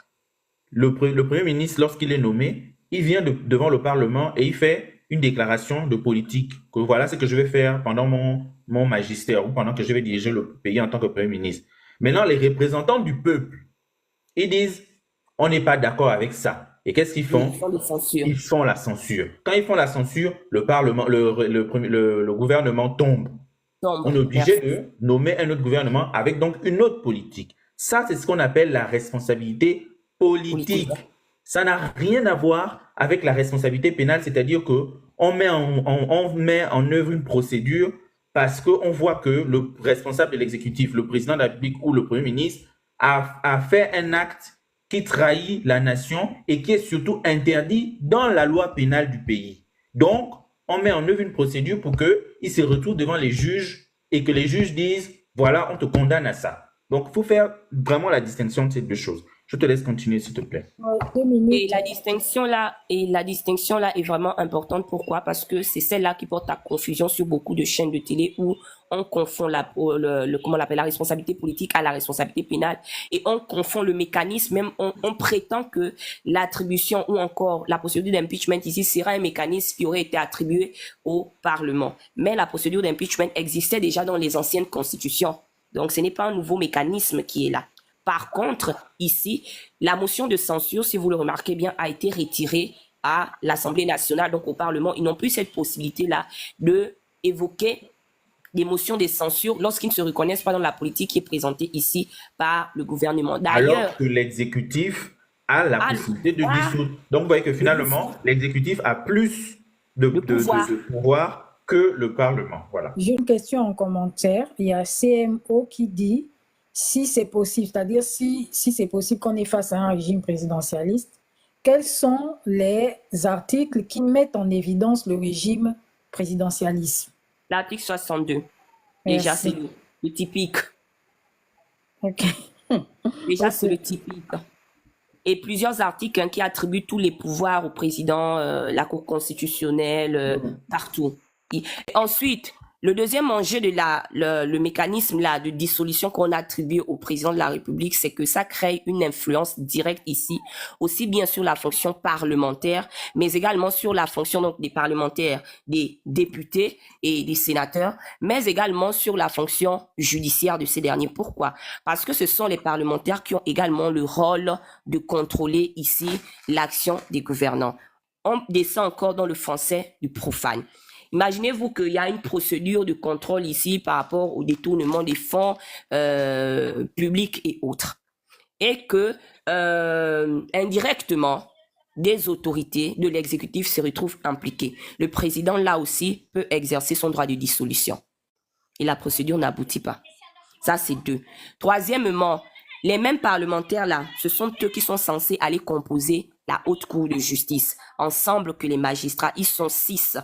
le Premier ministre, lorsqu'il est nommé, il vient devant le Parlement et il fait une déclaration de politique, que voilà ce que je vais faire pendant mon magistère ou pendant que je vais diriger le pays en tant que Premier ministre. Maintenant, les représentants du peuple, ils disent, on n'est pas d'accord avec ça. Et qu'est-ce qu'ils font? Ils font des censures. Ils font la censure. Quand ils font la censure, le Parlement, le gouvernement tombe. On est obligé de nommer un autre gouvernement avec donc une autre politique. Ça, c'est ce qu'on appelle la responsabilité politique. Ça n'a rien à voir avec la responsabilité pénale, c'est-à-dire que on met en œuvre une procédure parce qu'on voit que le responsable de l'exécutif, le président de la République ou le Premier ministre, a fait un acte qui trahit la nation et qui est surtout interdit dans la loi pénale du pays. Donc, on met en œuvre une procédure pour qu'il se retrouve devant les juges et que les juges disent, voilà, on te condamne à ça. Donc, il faut faire vraiment la distinction de ces deux choses. Je te laisse continuer, s'il te plaît. 2 minutes. Et la distinction là est vraiment importante. Pourquoi? Parce que c'est celle-là qui porte à confusion sur beaucoup de chaînes de télé où on confond la responsabilité politique à la responsabilité pénale et on confond le mécanisme. Même on prétend que l'attribution ou encore la procédure d'impeachment ici sera un mécanisme qui aurait été attribué au Parlement. Mais la procédure d'impeachment existait déjà dans les anciennes constitutions. Donc, ce n'est pas un nouveau mécanisme qui est là. Par contre, ici, la motion de censure, si vous le remarquez bien, a été retirée à l'Assemblée nationale, donc au Parlement. Ils n'ont plus cette possibilité-là de évoquer des motions de censure lorsqu'ils ne se reconnaissent pas dans la politique qui est présentée ici par le gouvernement. Alors que l'exécutif a la possibilité de dissoudre. Donc, vous voyez que finalement, l'exécutif a plus de pouvoir que le Parlement. Voilà. J'ai une question en commentaire. Il y a CMO qui dit si c'est possible, c'est-à-dire si c'est possible qu'on est face à un régime présidentialiste, quels sont les articles qui mettent en évidence le régime présidentialiste? L'article 62. Déjà, c'est le typique. Ok. Déjà, c'est le typique. Et plusieurs articles qui attribuent tous les pouvoirs au président, la Cour constitutionnelle, partout. Et ensuite, Le deuxième enjeu de le mécanisme là de dissolution qu'on attribue au président de la République, c'est que ça crée une influence directe ici, aussi bien sur la fonction parlementaire, mais également sur la fonction donc des parlementaires, des députés et des sénateurs, mais également sur la fonction judiciaire de ces derniers. Pourquoi? Parce que ce sont les parlementaires qui ont également le rôle de contrôler ici l'action des gouvernants. On descend encore dans le français du profane. Imaginez-vous qu'il y a une procédure de contrôle ici par rapport au détournement des fonds publics et autres. Et que indirectement, des autorités de l'exécutif se retrouvent impliquées. Le président, là aussi, peut exercer son droit de dissolution. Et la procédure n'aboutit pas. Ça, c'est 2. Troisièmement, les mêmes parlementaires, là, ce sont eux qui sont censés aller composer la haute cour de justice. Ensemble que les magistrats, ils sont 6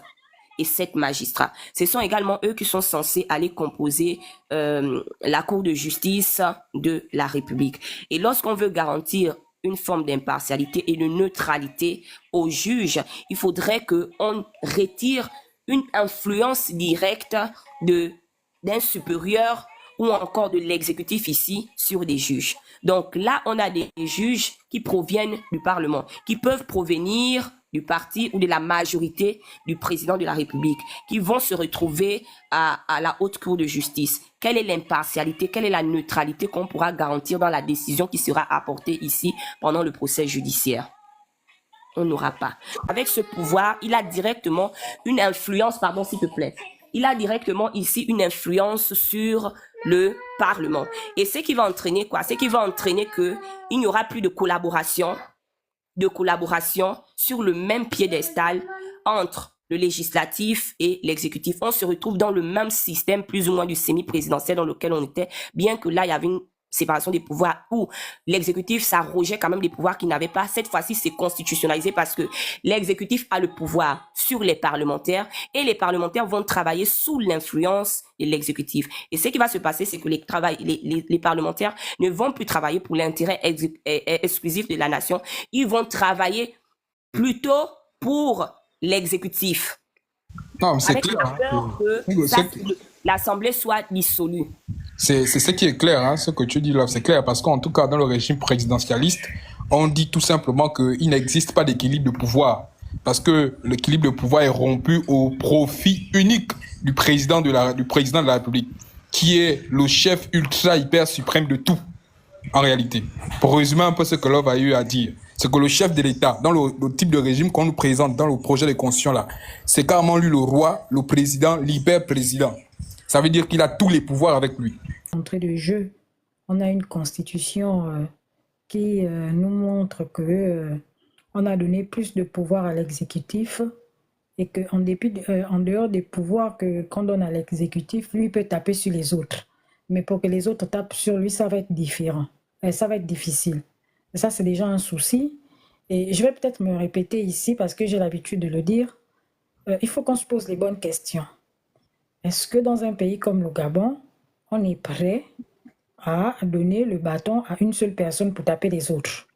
et 7 magistrats. Ce sont également eux qui sont censés aller composer la Cour de justice de la République. Et lorsqu'on veut garantir une forme d'impartialité et de neutralité aux juges, il faudrait qu'on retire une influence directe d'un supérieur ou encore de l'exécutif ici sur des juges. Donc là, on a des juges qui proviennent du Parlement, qui peuvent provenir du parti ou de la majorité du président de la République, qui vont se retrouver à la haute cour de justice. Quelle est l'impartialité, quelle est la neutralité qu'on pourra garantir dans la décision qui sera apportée ici pendant le procès judiciaire? On n'aura pas. Avec ce pouvoir, il a directement une influence, pardon s'il te plaît, il a directement ici une influence sur le Parlement. Et ce qui va entraîner quoi? C'est qui va entraîner qu'il n'y aura plus de collaboration sur le même piédestal entre le législatif et l'exécutif. On se retrouve dans le même système plus ou moins du semi-présidentiel dans lequel on était, bien que là, il y avait une séparation des pouvoirs où l'exécutif s'arrogeait quand même des pouvoirs qu'il n'avait pas. Cette fois-ci, c'est constitutionnalisé parce que l'exécutif a le pouvoir sur les parlementaires et les parlementaires vont travailler sous l'influence de l'exécutif. Et ce qui va se passer, c'est que les parlementaires ne vont plus travailler pour l'intérêt exclusif de la nation. Ils vont travailler plutôt pour l'exécutif. Non, c'est Avec clair. la peur que l'Assemblée soit dissolue. C'est ce qui est clair, hein, ce que tu dis là, c'est clair, parce qu'en tout cas, dans le régime présidentialiste, on dit tout simplement qu'il n'existe pas d'équilibre de pouvoir, parce que l'équilibre de pouvoir est rompu au profit unique du président de la République, qui est le chef ultra hyper suprême de tout, en réalité. Pour résumer un peu ce que Love a eu à dire, c'est que le chef de l'État, dans le type de régime qu'on nous présente dans le projet de constitution là, c'est carrément lui le roi, le président, l'hyper-président. Ça veut dire qu'il a tous les pouvoirs avec lui. Entrée de jeu, on a une constitution qui nous montre que on a donné plus de pouvoir à l'exécutif et qu'en dehors des pouvoirs qu'on donne à l'exécutif, lui peut taper sur les autres. Mais pour que les autres tapent sur lui, ça va être différent. Ça va être difficile. Et ça, c'est déjà un souci. Et je vais peut-être me répéter ici parce que j'ai l'habitude de le dire. Il faut qu'on se pose les bonnes questions. Est-ce que dans un pays comme le Gabon, on est prêt à donner le bâton à une seule personne pour taper les autres?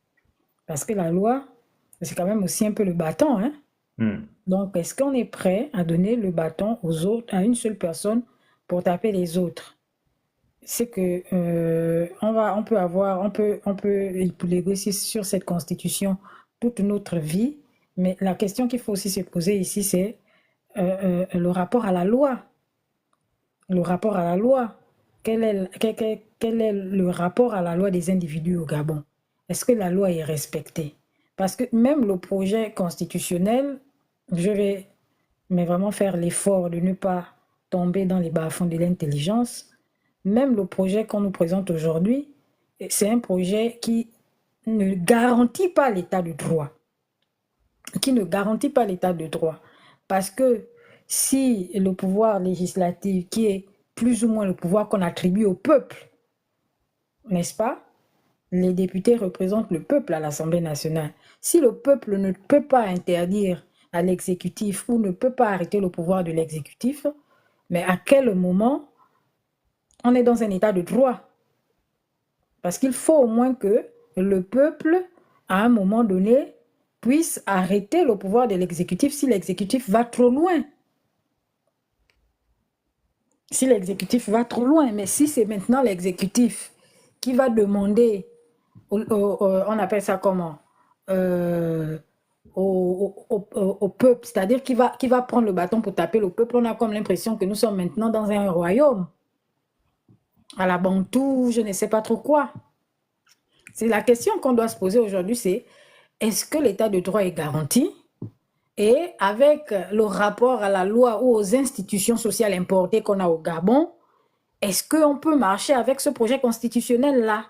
Parce que la loi, c'est quand même aussi un peu le bâton, hein? Donc, est-ce qu'on est prêt à donner le bâton aux autres, à une seule personne pour taper les autres? C'est que on peut négocier sur cette constitution toute notre vie, mais la question qu'il faut aussi se poser ici, c'est le rapport à la loi. Le rapport à la loi. Quel est le rapport à la loi des individus au Gabon? Est-ce que la loi est respectée? Parce que même le projet constitutionnel, je vais vraiment faire l'effort de ne pas tomber dans les bas-fonds de l'intelligence. Même le projet qu'on nous présente aujourd'hui, c'est un projet qui ne garantit pas l'état de droit. Qui ne garantit pas l'état de droit. Parce que si le pouvoir législatif, qui est plus ou moins le pouvoir qu'on attribue au peuple, n'est-ce pas? Les députés représentent le peuple à l'Assemblée nationale. Si le peuple ne peut pas interdire à l'exécutif ou ne peut pas arrêter le pouvoir de l'exécutif, mais à quel moment on est dans un état de droit? Parce qu'il faut au moins que le peuple, à un moment donné, puisse arrêter le pouvoir de l'exécutif si l'exécutif va trop loin. Si l'exécutif va trop loin, mais si c'est maintenant l'exécutif qui va demander, on appelle ça comment, au peuple, c'est-à-dire qui va prendre le bâton pour taper le peuple, on a comme l'impression que nous sommes maintenant dans un royaume, à la Bantou, je ne sais pas trop quoi. C'est la question qu'on doit se poser aujourd'hui, c'est est-ce que l'état de droit est garanti? Et avec le rapport à la loi ou aux institutions sociales importées qu'on a au Gabon, est-ce qu'on peut marcher avec ce projet constitutionnel-là?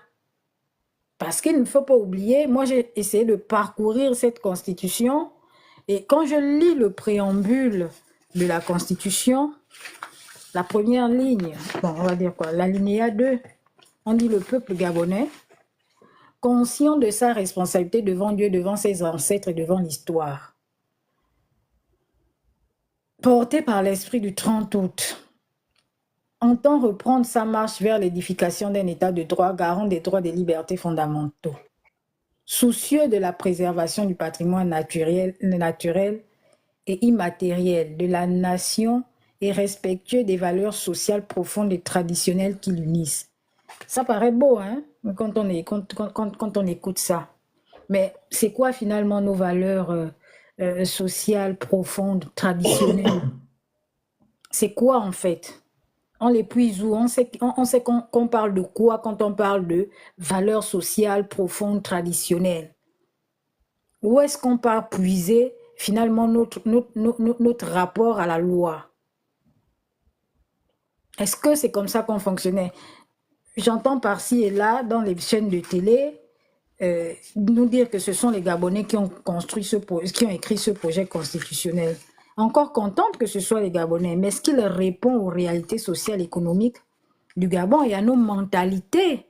Parce qu'il ne faut pas oublier, moi j'ai essayé de parcourir cette constitution et quand je lis le préambule de la constitution, la première ligne, bon on va dire quoi, l'alinéa 2, on dit le peuple gabonais, conscient de sa responsabilité devant Dieu, devant ses ancêtres et devant l'histoire, porté par l'esprit du 30 août, entend reprendre sa marche vers l'édification d'un état de droit garant des droits et des libertés fondamentaux, soucieux de la préservation du patrimoine naturel et immatériel de la nation et respectueux des valeurs sociales profondes et traditionnelles qui l'unissent. Ça paraît beau, hein, quand on écoute ça. Mais c'est quoi finalement nos valeurs sociales profondes, traditionnelles? C'est quoi en fait? On les puise où? On sait qu'on parle de quoi quand on parle de valeurs sociales profondes, traditionnelles? Où est-ce qu'on part puiser finalement notre rapport à la loi? Est-ce que c'est comme ça qu'on fonctionnait? J'entends par-ci et là, dans les chaînes de télé, nous dire que ce sont les Gabonais qui ont écrit ce projet constitutionnel. Encore contente que ce soit les Gabonais, mais est-ce qu'il répond aux réalités sociales et économiques du Gabon et à nos mentalités?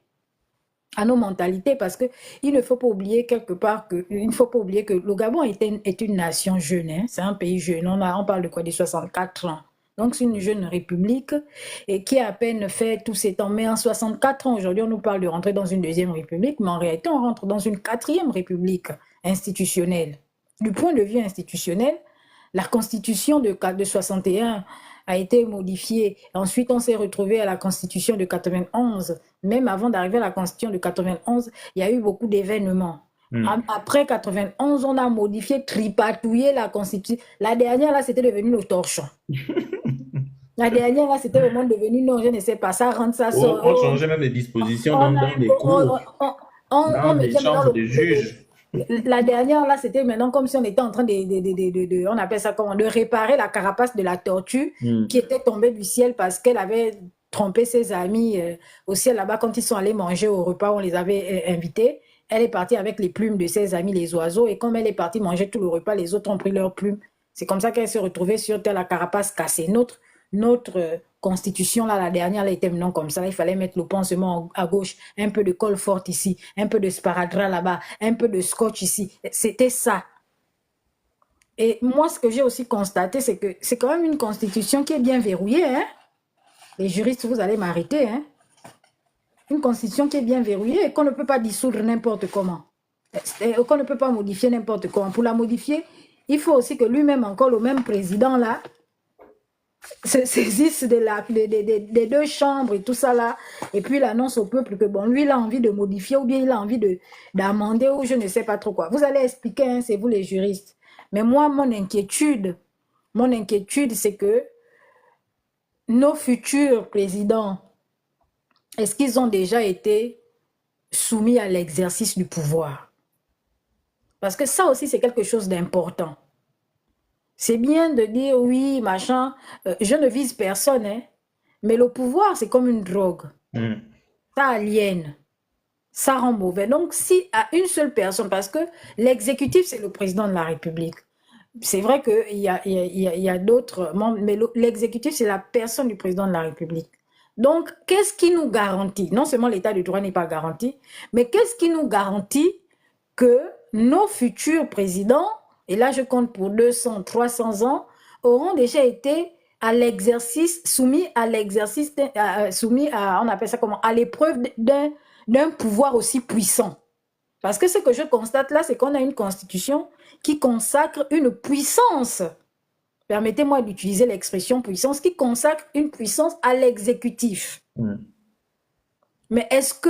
À nos mentalités, parce qu'il ne faut pas oublier quelque part que le Gabon est une nation jeune, hein, c'est un pays jeune, on parle de quoi, des 64 ans. Donc c'est une jeune république et qui a à peine fait tous ces temps. Mais en 64 ans, aujourd'hui, on nous parle de rentrer dans une deuxième république, mais en réalité, on rentre dans une quatrième république institutionnelle. Du point de vue institutionnel, la constitution de 61 a été modifiée. Ensuite, on s'est retrouvé à la constitution de 91. Même avant d'arriver à la constitution de 91, il y a eu beaucoup d'événements. Après 91, on a modifié, tripatouillé la constitution. La dernière, là, c'était devenu le torchon. La dernière, là, c'était vraiment devenu, non, je ne sais pas, ça rentre, ça sort. On changeait même les dispositions dans des cours, dans des chambres de juges. La dernière, là, c'était maintenant comme si on était en train on appelle ça comment, de réparer la carapace de la tortue qui était tombée du ciel parce qu'elle avait trompé ses amis au ciel là-bas quand ils sont allés manger au repas, on les avait invités. Elle est partie avec les plumes de ses amis, les oiseaux, et comme elle est partie manger tout le repas, les autres ont pris leurs plumes. C'est comme ça qu'elle s'est retrouvée sur terre, la carapace cassée. Notre constitution, là, la dernière, elle était maintenant comme ça. Il fallait mettre le pansement à gauche, un peu de colle forte ici, un peu de sparadrap là-bas, un peu de scotch ici. C'était ça. Et moi, ce que j'ai aussi constaté, c'est que c'est quand même une constitution qui est bien verrouillée. Hein? Les juristes, vous allez m'arrêter. Hein? Une constitution qui est bien verrouillée et qu'on ne peut pas dissoudre n'importe comment. Qu'on ne peut pas modifier n'importe comment. Pour la modifier, il faut aussi que lui-même, encore le même président là, se saisisse des deux chambres et tout ça là, et puis il annonce au peuple que bon, lui il a envie de modifier ou bien il a envie d'amender ou je ne sais pas trop quoi. Vous allez expliquer, hein, c'est vous les juristes. Mais moi, mon inquiétude, c'est que nos futurs présidents, est-ce qu'ils ont déjà été soumis à l'exercice du pouvoir? Parce que ça aussi, c'est quelque chose d'important. C'est bien de dire oui, machin, je ne vise personne, hein, mais le pouvoir, c'est comme une drogue. Ça aliène, ça rend mauvais. Donc, si à une seule personne, parce que l'exécutif, c'est le président de la République. C'est vrai qu'il y a d'autres membres, mais l'exécutif, c'est la personne du président de la République. Donc, qu'est-ce qui nous garantit? Non seulement l'état de droit n'est pas garanti, mais qu'est-ce qui nous garantit que nos futurs présidents, et là je compte pour 200, 300 ans, auront déjà été à l'exercice, soumis à, on appelle ça comment, à l'épreuve d'un pouvoir aussi puissant. Parce que ce que je constate là, c'est qu'on a une constitution qui consacre une puissance permettez-moi d'utiliser l'expression puissance, qui consacre une puissance à l'exécutif. Mais est-ce que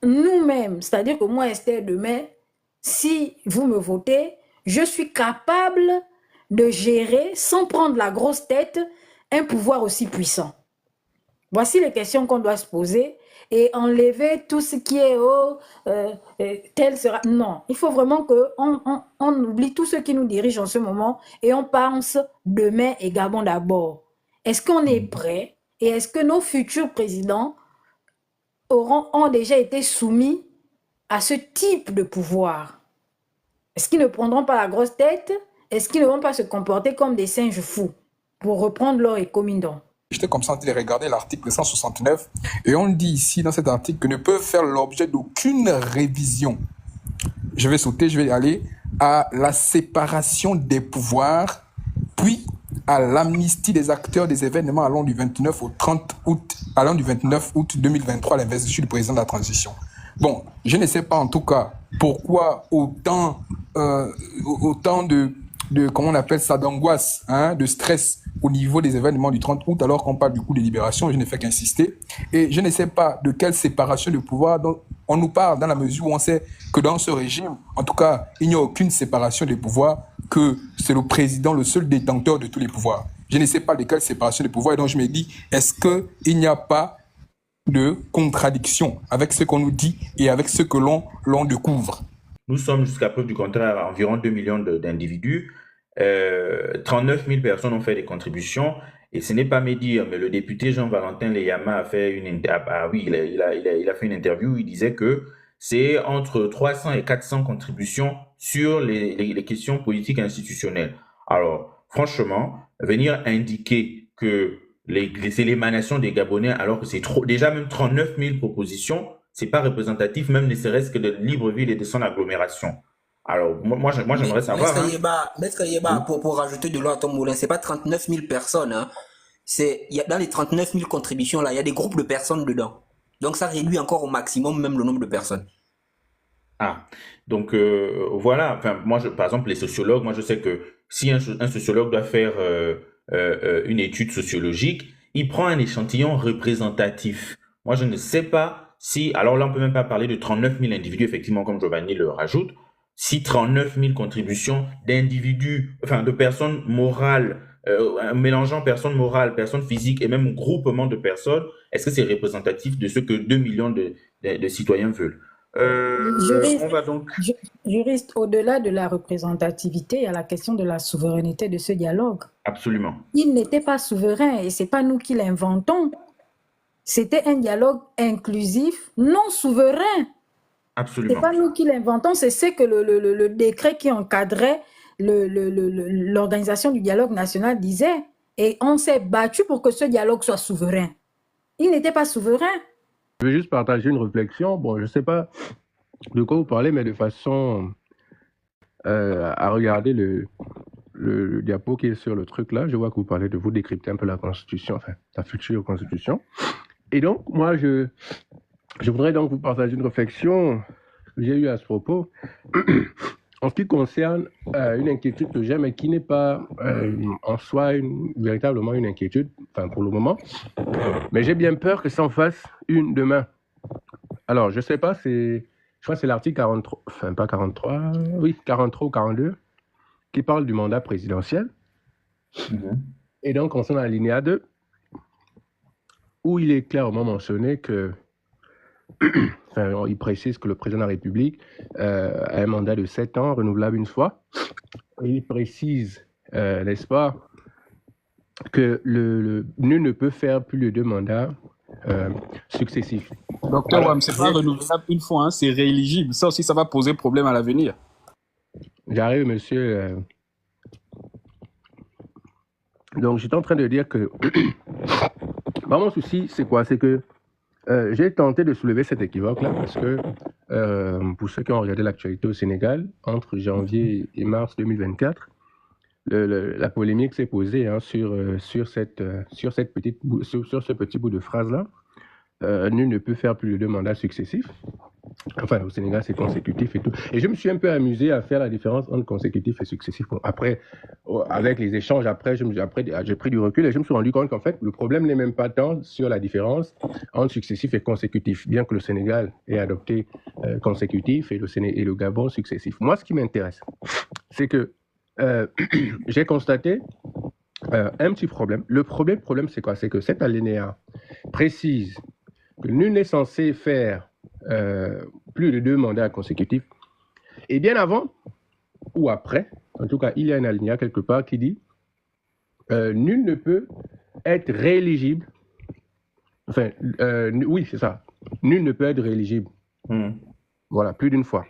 nous-mêmes, c'est-à-dire que moi, Esther, demain, si vous me votez, je suis capable de gérer, sans prendre la grosse tête, un pouvoir aussi puissant? Voici les questions qu'on doit se poser et enlever tout ce qui est tel sera. Non, il faut vraiment qu'on oublie tout ce qui nous dirige en ce moment et on pense demain et Gabon d'abord. Est-ce qu'on est prêt et est-ce que nos futurs présidents ont déjà été soumis à ce type de pouvoir? Est-ce qu'ils ne prendront pas la grosse tête? Est-ce qu'ils ne vont pas se comporter comme des singes fous, pour reprendre leur écomindon? J'étais comme ça en train de regarder l'article 169 et on dit ici dans cet article que ne peuvent faire l'objet d'aucune révision. Je vais sauter, je vais aller à la séparation des pouvoirs, puis à l'amnistie des acteurs des événements allant du 29 au 30 août, allant du 29 août 2023 à l'investiture du président de la transition. Bon, je ne sais pas en tout cas pourquoi autant de comment on appelle ça, d'angoisse, de stress au niveau des événements du 30 août, alors qu'on parle du coup de libération. Je ne fais qu'insister. Et je ne sais pas de quelle séparation de pouvoir dont on nous parle, dans la mesure où on sait que dans ce régime, en tout cas, il n'y a aucune séparation des pouvoirs, que c'est le président le seul détenteur de tous les pouvoirs. Je ne sais pas de quelle séparation des pouvoirs. Et donc je me dis, est-ce qu'il n'y a pas de contradiction avec ce qu'on nous dit et avec ce que l'on découvre? Nous sommes, jusqu'à preuve du contraire, à environ 2 millions d'individus. 39 000 personnes ont fait des contributions. Et ce n'est pas médire, mais le député Jean-Valentin Leyama a fait il a fait une interview où il disait que c'est entre 300 et 400 contributions sur les questions politiques institutionnelles. Alors, franchement, venir indiquer que c'est l'émanation des Gabonais, alors que c'est déjà même 39 000 propositions, c'est pas représentatif, même ne serait-ce que de Libreville et de son agglomération. Alors, moi j'aimerais savoir. Maître Yeba, pour rajouter de l'eau à ton moulin, c'est pas 39 000 personnes. Hein. Dans les 39 000 contributions, là, il y a des groupes de personnes dedans. Donc, ça réduit encore au maximum même le nombre de personnes. Ah, donc voilà. Enfin, par exemple, les sociologues, moi je sais que si un sociologue doit faire une étude sociologique, il prend un échantillon représentatif. Moi, je ne sais pas si. Alors là, on peut même pas parler de 39 000 individus, effectivement, comme Giovanni le rajoute. Si 39 000 contributions d'individus, enfin de personnes morales, mélangeant personnes morales, personnes physiques et même groupement de personnes, est-ce que c'est représentatif de ce que 2 millions de citoyens veulent? Juriste, On va donc... juriste, au-delà de la représentativité, il y a la question de la souveraineté de ce dialogue. Absolument. Il n'était pas souverain et ce n'est pas nous qui l'inventons. C'était un dialogue inclusif, non souverain. Absolument. Ce n'est pas nous qui l'inventons, c'est ce que le décret qui encadrait l'organisation du dialogue national disait. Et on s'est battu pour que ce dialogue soit souverain. Il n'était pas souverain. Je veux juste partager une réflexion. Bon, je ne sais pas de quoi vous parlez, mais de façon à regarder le diapo qui est sur le truc là, je vois que vous parlez de vous décrypter un peu la Constitution, enfin, la future Constitution. Et donc, moi, je voudrais donc vous partager une réflexion que j'ai eue à ce propos. En ce qui concerne une inquiétude que j'ai, mais qui n'est pas en soi véritablement une inquiétude, enfin pour le moment, mais j'ai bien peur que ça en fasse une demain. Alors, je ne sais pas, je crois que c'est l'article 43, enfin pas 43, oui, 43 ou 42, qui parle du mandat présidentiel. Et donc, on est dans la linéa 2, où il est clairement mentionné que enfin, il précise que le président de la République a un mandat de 7 ans, renouvelable une fois. Et il précise, n'est-ce pas, que nul ne peut faire plus de 2 mandats successifs. Docteur Wam, c'est pas renouvelable une fois, hein, c'est rééligible. Ça aussi, ça va poser problème à l'avenir. J'arrive, monsieur. Donc, j'étais en train de dire que mon souci, c'est quoi? C'est que j'ai tenté de soulever cet équivoque-là parce que, pour ceux qui ont regardé l'actualité au Sénégal, entre janvier et mars 2024, la polémique s'est posée sur ce petit bout de phrase-là. Nul ne peut faire plus de 2 mandats successifs. Enfin, au Sénégal, c'est consécutif et tout. Et je me suis un peu amusé à faire la différence entre consécutif et successif. Bon, après, avec les échanges, après, j'ai pris du recul et je me suis rendu compte qu'en fait, le problème n'est même pas tant sur la différence entre successif et consécutif, bien que le Sénégal ait adopté consécutif et le Gabon successif. Moi, ce qui m'intéresse, c'est que j'ai constaté un petit problème. Le problème, c'est quoi? C'est que cet alinéa précise que nul n'est censé faire plus de 2 mandats consécutifs. Et bien avant ou après, en tout cas, il y a un alinéa quelque part qui dit nul ne peut être rééligible. Enfin, oui, c'est ça. Nul ne peut être rééligible. Voilà, plus d'une fois.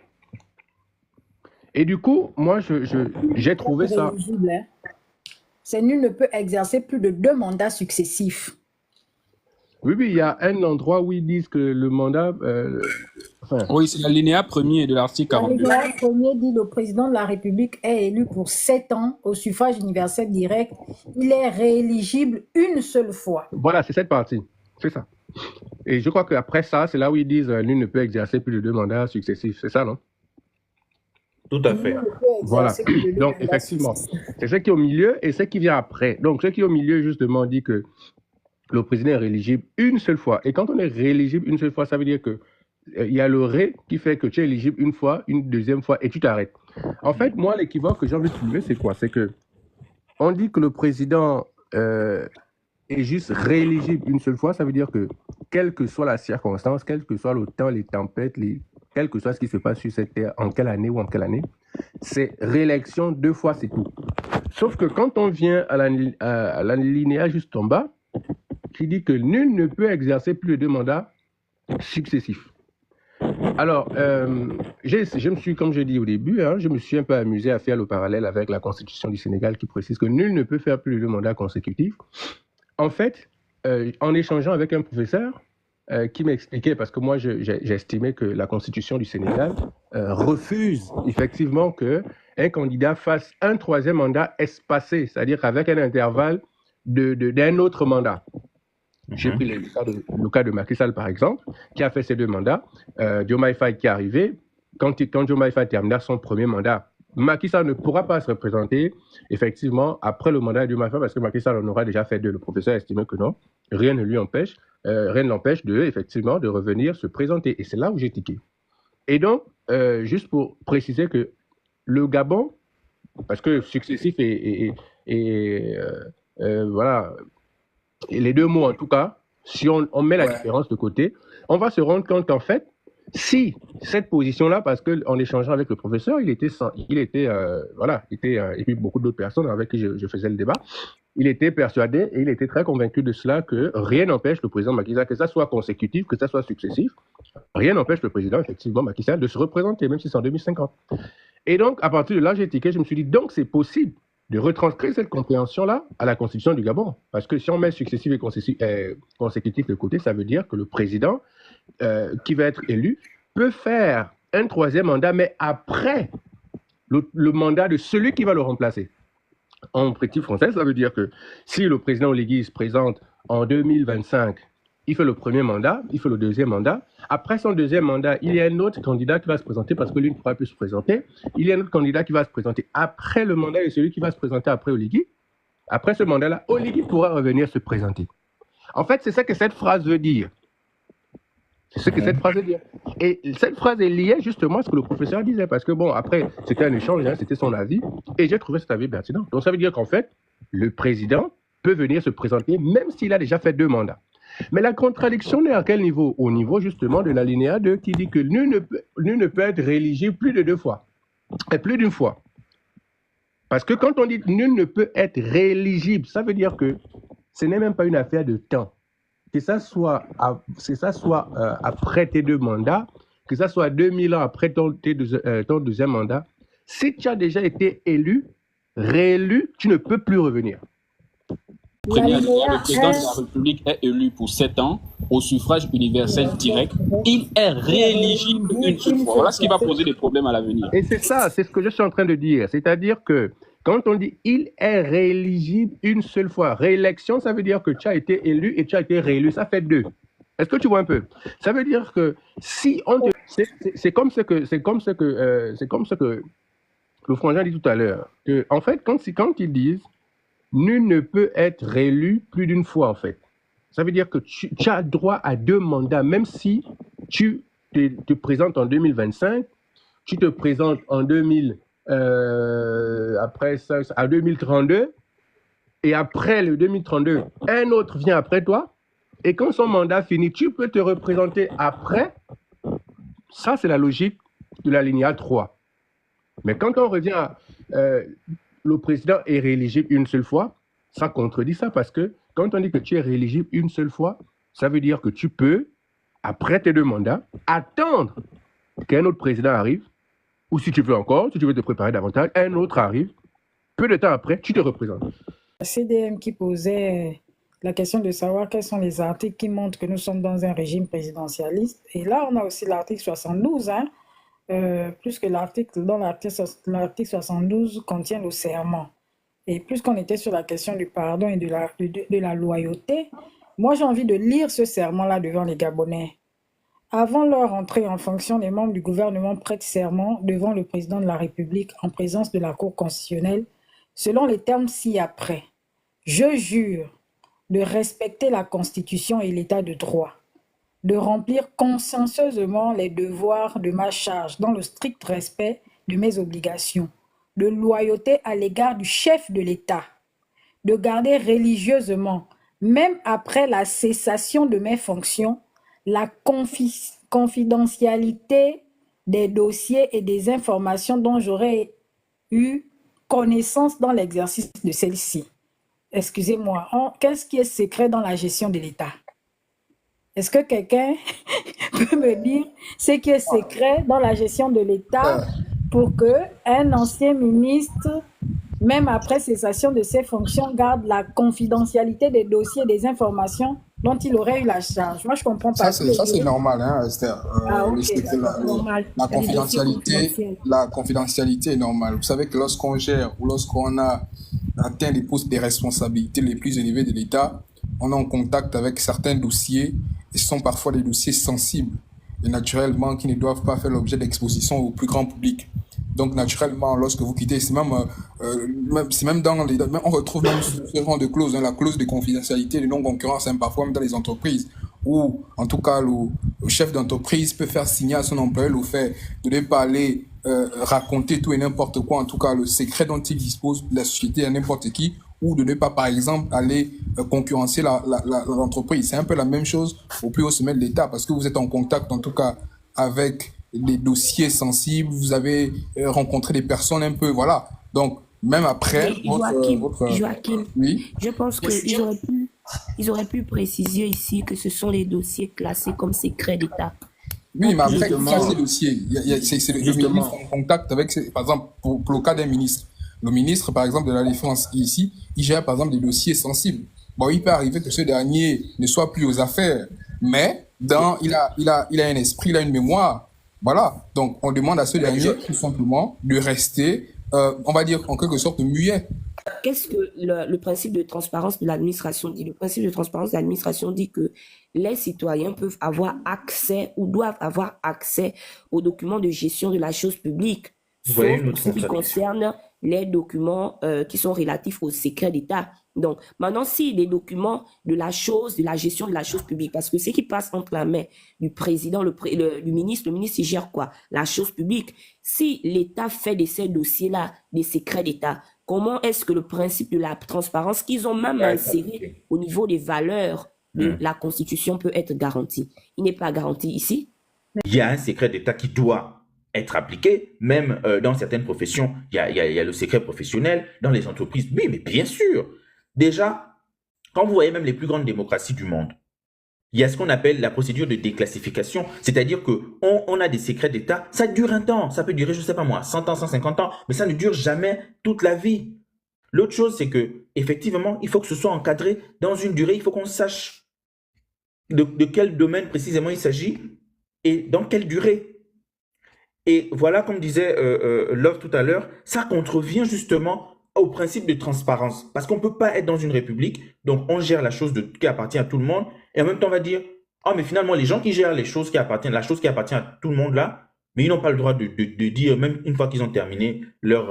Et du coup, moi, j'ai trouvé ça... Rééligible, hein. C'est nul ne peut exercer plus de 2 mandats successifs. Oui, il y a un endroit où ils disent que le mandat... Oui, c'est l'alinéa premier de l'article 42. L'alinéa premier dit le président de la République est élu pour 7 ans au suffrage universel direct. Il est rééligible une seule fois. Voilà, c'est cette partie. C'est ça. Et je crois qu'après ça, c'est là où ils disent nul ne peut exercer plus de 2 mandats successifs. C'est ça, non? Tout à fait. Voilà. Donc, effectivement, c'est ce qui est au milieu et ce qui vient après. Donc, ce qui est au milieu, justement, dit que le président est rééligible une seule fois. Et quand on est rééligible une seule fois, ça veut dire que il y a le ré qui fait que tu es éligible une fois, une deuxième fois et tu t'arrêtes. En fait, moi, l'équivoque que j'ai envie de soulever, c'est quoi? C'est que on dit que le président est juste rééligible une seule fois. Ça veut dire que quelle que soit la circonstance, quel que soit le temps, les tempêtes, quel que soit ce qui se passe sur cette terre, en quelle année ou en quelle année, c'est réélection 2 fois, c'est tout. Sauf que quand on vient à l'alinéa juste en bas, qui dit que nul ne peut exercer plus de 2 mandats successifs. Alors, je me suis, comme je dis au début, je me suis un peu amusé à faire le parallèle avec la Constitution du Sénégal qui précise que nul ne peut faire plus de 2 mandats consécutifs. En fait, en échangeant avec un professeur qui m'expliquait, parce que moi j'estimais que la Constitution du Sénégal refuse effectivement qu'un candidat fasse un 3e mandat espacé, c'est-à-dire avec un intervalle d'un autre mandat. J'ai pris le cas de Macky Sall, par exemple, qui a fait ses 2 mandats. Diomaye Faye qui est arrivé. Quand Diomaye Faye terminera son premier mandat, Macky Sall ne pourra pas se représenter, effectivement, après le mandat de Diomaye Faye, parce que Macky Sall en aura déjà fait 2. Le professeur estimait que non. Rien ne lui empêche, rien ne l'empêche effectivement, de revenir se présenter. Et c'est là où j'ai tiqué. Et donc, juste pour préciser que le Gabon, parce que successif et voilà, et les 2 mots en tout cas, si on met la différence de côté, on va se rendre compte qu'en fait, si cette position-là, parce qu'en échangeant avec le professeur, et puis beaucoup d'autres personnes avec qui je faisais le débat, il était persuadé et il était très convaincu de cela que rien n'empêche le président Macky Sall, que ça soit consécutif, que ça soit successif, rien n'empêche le président, effectivement, Macky Sall, de se représenter, même si c'est en 2050. Et donc, à partir de là, j'ai tiqué, je me suis dit, donc c'est possible de retranscrire cette compréhension-là à la Constitution du Gabon. Parce que si on met successif et consécutif de côté, ça veut dire que le président qui va être élu peut faire un 3e mandat, mais après le mandat de celui qui va le remplacer. En pratique française, ça veut dire que si le président Oligui se présente en 2025, il fait le premier mandat, il fait le 2e mandat. Après son 2e mandat, il y a un autre candidat qui va se présenter parce que lui ne pourra plus se présenter. Il y a un autre candidat qui va se présenter après le mandat de celui qui va se présenter après Oligui. Après ce mandat-là, Oligui pourra revenir se présenter. En fait, c'est ça que cette phrase veut dire. C'est ce que cette phrase veut dire. Et cette phrase est liée justement à ce que le professeur disait. Parce que bon, après, c'était un échange, c'était son avis. Et j'ai trouvé cet avis pertinent. Donc ça veut dire qu'en fait, le président peut venir se présenter même s'il a déjà fait 2 mandats. Mais la contradiction est à quel niveau? Au niveau justement de l'alinéa 2 qui dit que nul ne peut être rééligible plus de 2 fois. Et plus d'une fois. Parce que quand on dit nul ne peut être rééligible, ça veut dire que ce n'est même pas une affaire de temps. Que ça soit après tes 2 mandats, que ça soit 2000 ans après ton 2e mandat, si tu as déjà été élu, réélu, tu ne peux plus revenir. Premier alinéa, le président de la République est élu pour 7 ans au suffrage universel direct. Il est rééligible une seule fois. Voilà ce qui va poser des problèmes à l'avenir. Et c'est ça, c'est ce que je suis en train de dire. C'est-à-dire que quand on dit il est rééligible une seule fois, réélection, ça veut dire que tu as été élu et tu as été réélu. Ça fait 2. Est-ce que tu vois un peu? Ça veut dire que si on te... C'est comme ce que le frangin dit tout à l'heure. En fait, quand ils disent nul ne peut être réélu plus d'une fois, en fait. Ça veut dire que tu as droit à 2 mandats, même si tu te présentes en 2025, tu te présentes en 2032, et après le 2032, un autre vient après toi, et quand son mandat finit, tu peux te représenter après. Ça, c'est la logique de l'alinéa 3. Mais quand on revient à le président est rééligible une seule fois, ça contredit ça, parce que quand on dit que tu es rééligible une seule fois, ça veut dire que tu peux, après tes 2 mandats, attendre qu'un autre président arrive, ou si tu veux te préparer davantage, un autre arrive, peu de temps après, tu te représentes. CDM qui posait la question de savoir quels sont les articles qui montrent que nous sommes dans un régime présidentialiste. Et là, on a aussi l'article 72, plus que l'article 72 contient le serment. Et puisqu'on était sur la question du pardon et de la loyauté, moi j'ai envie de lire ce serment-là devant les Gabonais. Avant leur entrée en fonction, les membres du gouvernement prêtent serment devant le président de la République en présence de la Cour constitutionnelle, selon les termes ci-après. Je jure de respecter la Constitution et l'État de droit, de remplir consciencieusement les devoirs de ma charge dans le strict respect de mes obligations, de loyauté à l'égard du chef de l'État, de garder religieusement, même après la cessation de mes fonctions, la confidentialité des dossiers et des informations dont j'aurais eu connaissance dans l'exercice de celle-ci. Excusez-moi, qu'est-ce qui est secret dans la gestion de l'État? Est-ce que quelqu'un peut me dire ce qui est secret dans la gestion de l'État pour qu'un ancien ministre, même après cessation de ses fonctions, garde la confidentialité des dossiers et des informations dont il aurait eu la charge? Moi, je ne comprends pas. Ça, c'est normal, hein, Esther. La confidentialité est normale. Vous savez que lorsqu'on gère ou lorsqu'on a atteint les postes de responsabilité les plus élevés de l'État, on est en contact avec certains dossiers et ce sont parfois des dossiers sensibles et naturellement qui ne doivent pas faire l'objet d'exposition au plus grand public. Donc naturellement, lorsque vous quittez, c'est même dans les, on retrouve même ce genre de clause, la clause de confidentialité, de non-concurrence, parfois même dans les entreprises, où en tout cas le chef d'entreprise peut faire signer à son employé le fait de ne pas aller raconter tout et n'importe quoi, en tout cas le secret dont il dispose de la société à n'importe qui, ou de ne pas par exemple aller concurrencer l'entreprise. C'est un peu la même chose au plus haut sommet de l'État, parce que vous êtes en contact en tout cas avec des dossiers sensibles, vous avez rencontré des personnes un peu, voilà. Donc, même après... Joachim, oui? je pense qu'ils auraient pu préciser ici que ce sont les dossiers classés comme secret d'État. Oui, mais après, ça, ces dossiers, c'est le ministre en contact avec, par exemple, pour le cas d'un ministre. Le ministre, par exemple, de la Défense, ici, il gère, par exemple, des dossiers sensibles. Bon, il peut arriver que ce dernier ne soit plus aux affaires, mais il a un esprit, il a une mémoire. Voilà, donc on demande à ce dernier tout simplement de rester, on va dire en quelque sorte muet. Qu'est-ce que le principe de transparence de l'administration dit? Le principe de transparence de l'administration dit que les citoyens peuvent avoir accès ou doivent avoir accès aux documents de gestion de la chose publique, sauf pour ce qui concerne les documents qui sont relatifs au secret d'État. Donc, maintenant, si les documents de la gestion de la chose publique, parce que ce qui passe entre la main du président, du ministre, le ministre, il gère quoi? La chose publique. Si l'État fait de ces dossiers-là des secrets d'État, comment est-ce que le principe de la transparence qu'ils ont même inséré au niveau des valeurs de la Constitution peut être garanti? Il n'est pas garanti ici. Il y a un secret d'État qui doit être appliqué, même dans certaines professions. Il y a le secret professionnel, dans les entreprises. Oui, mais bien sûr. Déjà, quand vous voyez même les plus grandes démocraties du monde, il y a ce qu'on appelle la procédure de déclassification, c'est-à-dire qu'on a des secrets d'État, ça dure un temps, ça peut durer, je ne sais pas moi, 100 ans, 150 ans, mais ça ne dure jamais toute la vie. L'autre chose, c'est que effectivement, il faut que ce soit encadré dans une durée, il faut qu'on sache de quel domaine précisément il s'agit et dans quelle durée. Et voilà, comme disait Love tout à l'heure, ça contrevient justement au principe de transparence. Parce qu'on ne peut pas être dans une république, donc on gère la chose qui appartient à tout le monde, et en même temps on va dire, Ah, mais finalement, les gens qui gèrent les choses qui appartiennent, la chose qui appartient à tout le monde là, mais ils n'ont pas le droit de dire, même une fois qu'ils ont terminé leur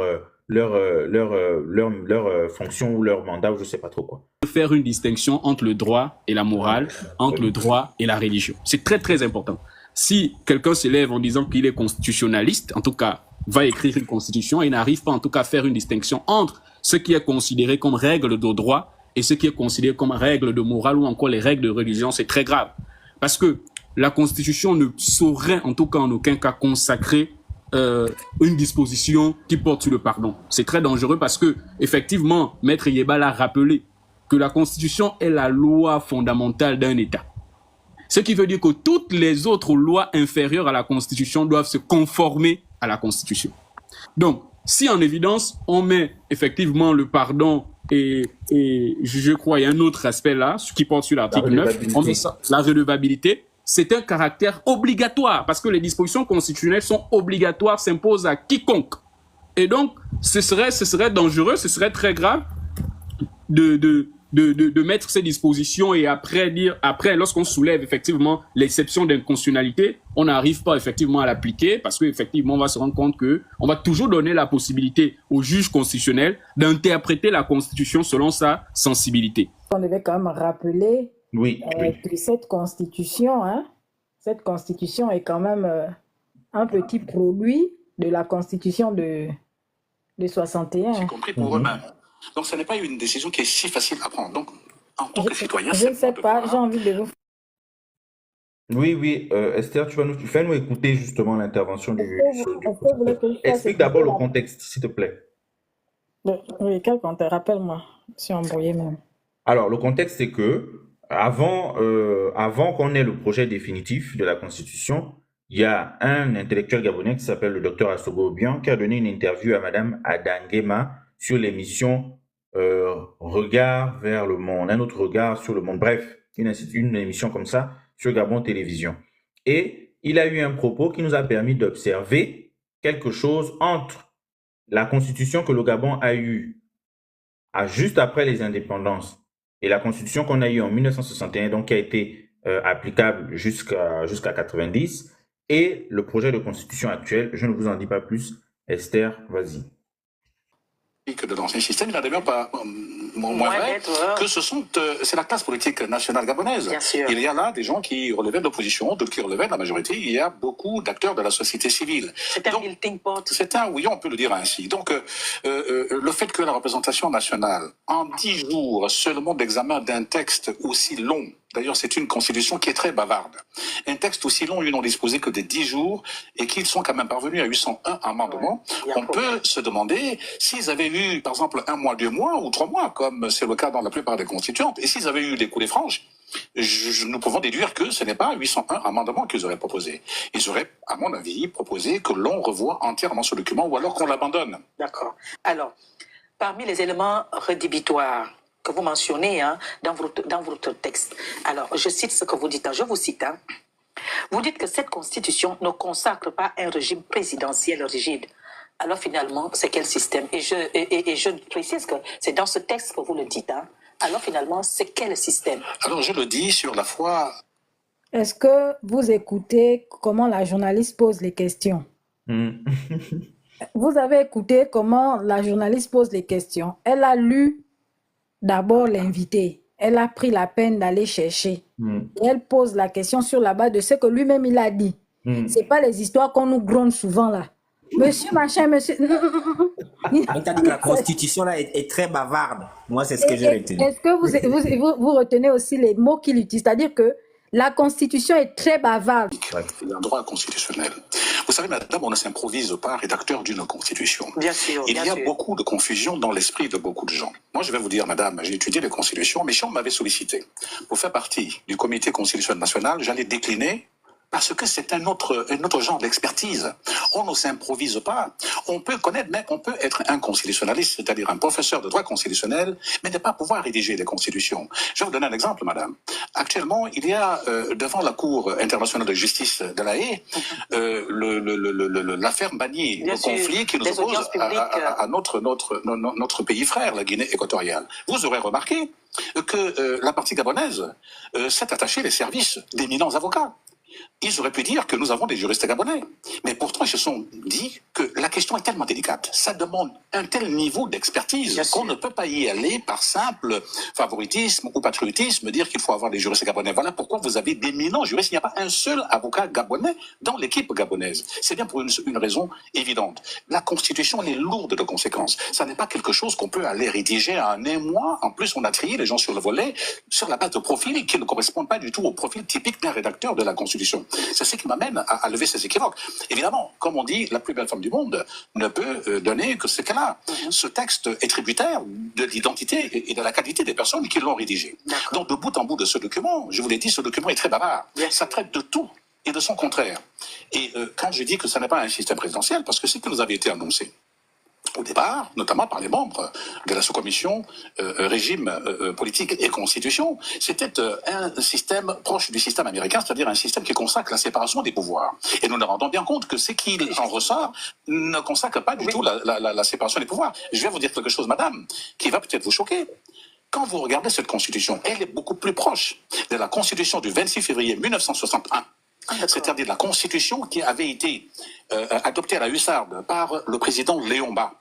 fonction ou leur mandat ou je sais pas trop quoi. Faire une distinction entre le droit et la morale, entre le droit et la religion. C'est très très important. Si quelqu'un se lève en disant qu'il est constitutionnaliste, en tout cas, va écrire une constitution et n'arrive pas en tout cas à faire une distinction entre ce qui est considéré comme règle de droit et ce qui est considéré comme règle de morale ou encore les règles de religion, c'est très grave. Parce que la Constitution ne saurait, en tout cas en aucun cas, consacrer une disposition qui porte sur le pardon. C'est très dangereux parce que, effectivement, Maître Yeba l'a rappelé, que la Constitution est la loi fondamentale d'un État. Ce qui veut dire que toutes les autres lois inférieures à la Constitution doivent se conformer à la Constitution. Donc, si en évidence, on met effectivement le pardon et je crois il y a un autre aspect là, qui porte sur l'article 9, on met ça, la redevabilité, c'est un caractère obligatoire parce que les dispositions constitutionnelles sont obligatoires, s'imposent à quiconque. Et donc, ce serait dangereux, ce serait très grave de mettre ces dispositions et après, lorsqu'on soulève effectivement l'exception d'inconstitutionnalité, on n'arrive pas effectivement à l'appliquer parce qu'effectivement, on va se rendre compte qu'on va toujours donner la possibilité au juge constitutionnel d'interpréter la Constitution selon sa sensibilité. On devait quand même rappeler Oui. que cette constitution est quand même un petit produit de la constitution de 61. Y compris pour eux-mêmes. Donc, ce n'est pas une décision qui est si facile à prendre. Donc, en tant que citoyen, je ne sais pas, j'ai envie de vous... Oui, Esther, tu vas nous écouter justement l'intervention du... Explique d'abord le contexte, s'il te plaît. Oui, quel contexte? Rappelle-moi, je suis embrouillé même. Alors, le contexte, c'est que avant qu'on ait le projet définitif de la Constitution, il y a un intellectuel gabonais qui s'appelle le docteur Assogo Obiang qui a donné une interview à Madame Adangema sur l'émission Regard vers le monde, un autre regard sur le monde, bref, une émission comme ça sur Gabon Télévision. Et il a eu un propos qui nous a permis d'observer quelque chose entre la constitution que le Gabon a eue juste après les indépendances et la constitution qu'on a eue en 1961, donc qui a été applicable jusqu'à 90, et le projet de constitution actuel. Je ne vous en dis pas plus. Esther, vas-y. De l'ancien système, il n'en demeure pas moins vrai que c'est la classe politique nationale gabonaise. Bien sûr. Il y a là des gens qui relevaient de l'opposition, d'autres qui relevaient de la majorité. Il y a beaucoup d'acteurs de la société civile. C'est un melting pot. Oui, on peut le dire ainsi. Donc, le fait que la représentation nationale, en 10 jours seulement d'examen d'un texte aussi long, d'ailleurs, c'est une constitution qui est très bavarde. Un texte aussi long, ils n'ont disposé que de 10 jours et qu'ils sont quand même parvenus à 801 amendements. Ouais, on peut se demander s'ils avaient eu, par exemple, 1 mois, 2 mois ou 3 mois, comme c'est le cas dans la plupart des constituantes, et s'ils avaient eu des coups des franges, nous pouvons déduire que ce n'est pas 801 amendements qu'ils auraient proposés. Ils auraient, à mon avis, proposé que l'on revoie entièrement ce document ou alors qu'on l'abandonne. D'accord. Alors, parmi les éléments rédhibitoires que vous mentionnez dans votre texte. Alors, je cite ce que vous dites. Je vous cite. Vous dites que cette constitution ne consacre pas un régime présidentiel rigide. Alors, finalement, c'est quel système? Et je précise que c'est dans ce texte que vous le dites. Alors, finalement, c'est quel système? Alors, je le dis sur la foi. Est-ce que vous écoutez comment la journaliste pose les questions? Vous avez écouté comment la journaliste pose les questions. Elle a lu d'abord l'invité. Elle a pris la peine d'aller chercher. Et elle pose la question sur la base de ce que lui-même il a dit. C'est pas les histoires qu'on nous gronde souvent là. Monsieur machin, monsieur... T'as dit que la constitution là est très bavarde. Moi, c'est ce que j'ai retenu. Est-ce que vous retenez aussi les mots qu'il utilise? C'est-à-dire que la constitution est très bavarde. Il y a un droit constitutionnel. Vous savez, madame, on ne s'improvise pas rédacteur d'une constitution. Bien sûr. Il y a beaucoup de confusion dans l'esprit de beaucoup de gens. Moi, je vais vous dire, madame, j'ai étudié les constitutions, mais si on m'avait sollicité pour faire partie du comité constitutionnel national, j'allais décliner parce que c'est un autre genre d'expertise. On ne s'improvise pas. On peut connaître, mais on peut être un constitutionnaliste, c'est-à-dire un professeur de droit constitutionnel, mais ne pas pouvoir rédiger les constitutions. Je vais vous donner un exemple, madame. Actuellement, il y a devant la Cour internationale de justice de la Haye l'affaire Mbagnick, le conflit qui nous oppose à notre pays frère, la Guinée équatoriale. Vous aurez remarqué que la partie gabonaise s'est attachée les services d'éminents avocats. Ils auraient pu dire que nous avons des juristes gabonais. Mais pourtant, ils se sont dit que la question est tellement délicate. Ça demande un tel niveau d'expertise qu'on ne peut pas y aller par simple favoritisme ou patriotisme, dire qu'il faut avoir des juristes gabonais. Voilà pourquoi vous avez d'éminents juristes. Il n'y a pas un seul avocat gabonais dans l'équipe gabonaise. C'est bien pour une raison évidente. La Constitution, elle est lourde de conséquences. Ça n'est pas quelque chose qu'on peut aller rédiger en un mois. En plus, on a trié les gens sur le volet sur la base de profils qui ne correspondent pas du tout au profil typique d'un rédacteur de la Constitution. C'est ce qui m'amène à lever ces équivoques. Évidemment, comme on dit, la plus belle femme du monde ne peut donner que ce qu'elle a. Ce texte est tributaire de l'identité et de la qualité des personnes qui l'ont rédigé. Donc, de bout en bout de ce document, je vous l'ai dit, ce document est très bavard. Ça traite de tout et de son contraire. Et quand je dis que ce n'est pas un système présidentiel, parce que c'est ce qui nous avait été annoncé au départ, notamment par les membres de la sous-commission régime politique et constitution, c'était un système proche du système américain, c'est-à-dire un système qui consacre la séparation des pouvoirs. Et nous nous rendons bien compte que ce qui en ressort ne consacre pas du tout la séparation des pouvoirs. Je vais vous dire quelque chose, madame, qui va peut-être vous choquer. Quand vous regardez cette constitution, elle est beaucoup plus proche de la constitution du 26 février 1961. C'est-à-dire la constitution qui avait été adoptée à la hussarde par le président Léon Bas.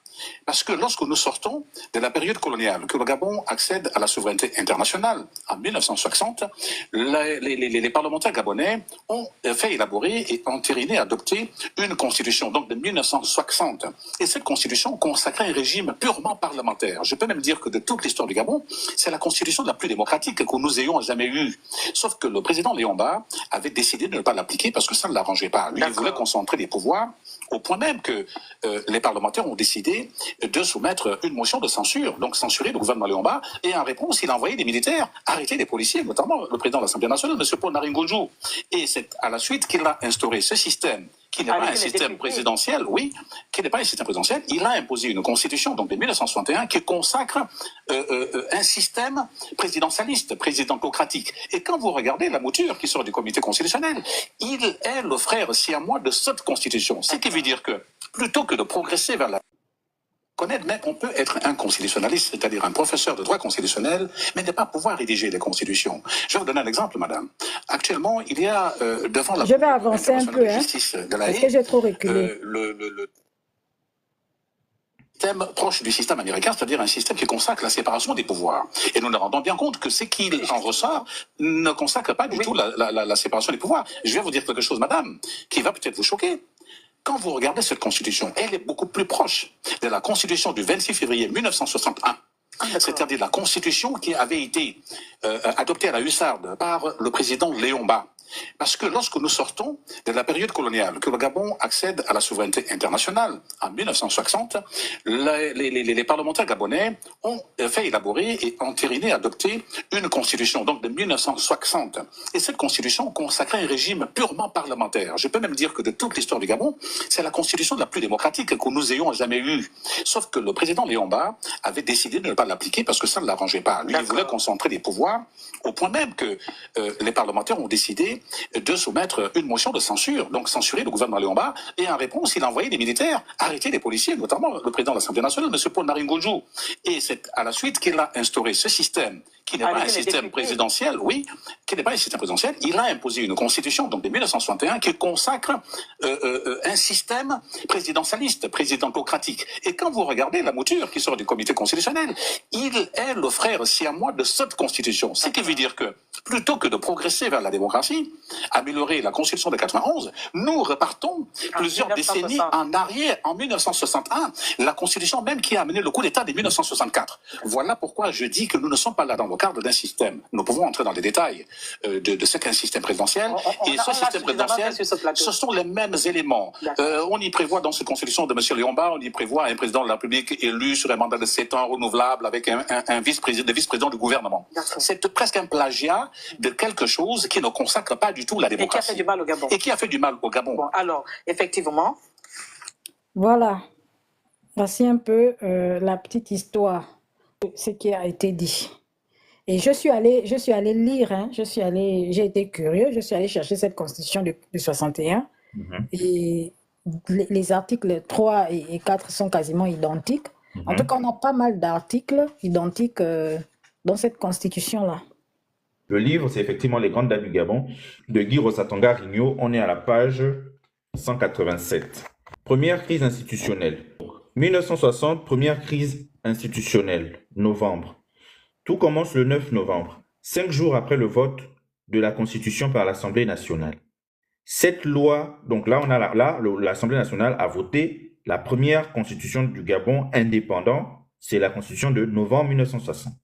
Parce que lorsque nous sortons de la période coloniale, que le Gabon accède à la souveraineté internationale en 1960, les parlementaires gabonais ont fait élaborer et entériner, adopter une constitution, donc de 1960. Et cette constitution consacrait un régime purement parlementaire. Je peux même dire que de toute l'histoire du Gabon, c'est la constitution la plus démocratique que nous ayons jamais eue. Sauf que le président Léon Bas avait décidé de ne pas l'appliquer parce que ça ne l'arrangeait pas. Lui, il voulait concentrer les pouvoirs au point même que les parlementaires ont décidé de soumettre une motion de censure, donc censurer le gouvernement Léon Bas, et en réponse, il a envoyé des militaires arrêter des policiers, notamment le président de l'Assemblée nationale, M. Paul Naringgoudjou. Et c'est à la suite qu'il a instauré ce système, qui n'est pas un système présidentiel, qui n'est pas un système présidentiel. Il a imposé une constitution, donc de 1961, qui consacre un système présidentialiste, présidentocratique. Et quand vous regardez la mouture qui sort du comité constitutionnel, il est le frère siamois de cette constitution. Ce qui veut dire que, plutôt que de progresser vers la connaître, mais on peut être un constitutionnaliste, c'est-à-dire un professeur de droit constitutionnel, mais ne pas pouvoir rédiger les constitutions. Je vais vous donner un exemple, madame. Actuellement, il y a devant la Je vais avancer un peu, justice de la Haye, parce que j'ai trop reculé. le système proche du système américain, c'est-à-dire un système qui consacre la séparation des pouvoirs. Et nous nous rendons bien compte que ce qui en ressort ne consacre pas du tout la séparation des pouvoirs. Je vais vous dire quelque chose, madame, qui va peut-être vous choquer. Quand vous regardez cette constitution, elle est beaucoup plus proche de la constitution du 26 février 1961. C'est-à-dire la constitution qui avait été adoptée à la hussarde par le président Léon Bas. Parce que lorsque nous sortons de la période coloniale, que le Gabon accède à la souveraineté internationale en 1960, les parlementaires gabonais ont fait élaborer et entériner, adopter une constitution, donc de 1960. Et cette constitution consacrait un régime purement parlementaire. Je peux même dire que de toute l'histoire du Gabon, c'est la constitution la plus démocratique que nous ayons jamais eue. Sauf que le président Léon Bas avait décidé de ne pas l'appliquer parce que ça ne l'arrangeait pas. Lui, il voulait concentrer les pouvoirs au point même que les parlementaires ont décidé de soumettre une motion de censure, donc censurer le gouvernement Léon Bas, et en réponse, il a envoyé des militaires arrêter des policiers, notamment le président de l'Assemblée nationale, M. Paul Naringgoudjou. Et c'est à la suite qu'il a instauré ce système, qui n'est pas un système présidentiel, qui n'est pas un système présidentiel, il a imposé une constitution, donc de 1961, qui consacre un système présidentialiste, présidentocratique. Et quand vous regardez la mouture qui sort du comité constitutionnel, il est le frère siamois de cette constitution. Ce qui veut dire que, plutôt que de progresser vers la démocratie, améliorer la constitution de 91, nous repartons plusieurs décennies en arrière, en 1961, la constitution même qui a amené le coup d'État de 1964. Voilà pourquoi je dis que nous ne sommes pas là dans le cadre d'un système. Nous pouvons entrer dans les détails de ce qu'est un système présidentiel. Et ce système présidentiel, ce sont les mêmes éléments. On y prévoit dans cette constitution de M. Léon Bas, on y prévoit un président de la République élu sur un mandat de 7 ans renouvelable avec un vice-président du gouvernement. C'est presque un plagiat de quelque chose qui ne consacre pas du tout la Et qui a fait démocratie. du mal au Gabon. Et qui a fait du mal au Gabon. Bon, alors, effectivement, Voilà, voici un peu la petite histoire de ce qui a été dit. Et je suis allée lire, hein, j'ai été curieux, je suis allée chercher cette constitution de 61 Mhm. et les articles 3 et 4 sont quasiment identiques. En tout Mhm. cas, on a pas mal d'articles identiques dans cette constitution-là. Le livre, c'est effectivement Les Grandes Dames du Gabon de Guy Rosatanga Rigno. On est à la page 187. Première crise institutionnelle. 1960, première crise institutionnelle, novembre. Tout commence le 9 novembre, 5 jours après le vote de la Constitution par l'Assemblée nationale. Cette loi, donc là, l'Assemblée nationale a voté la première constitution du Gabon indépendant, c'est la constitution de novembre 1960.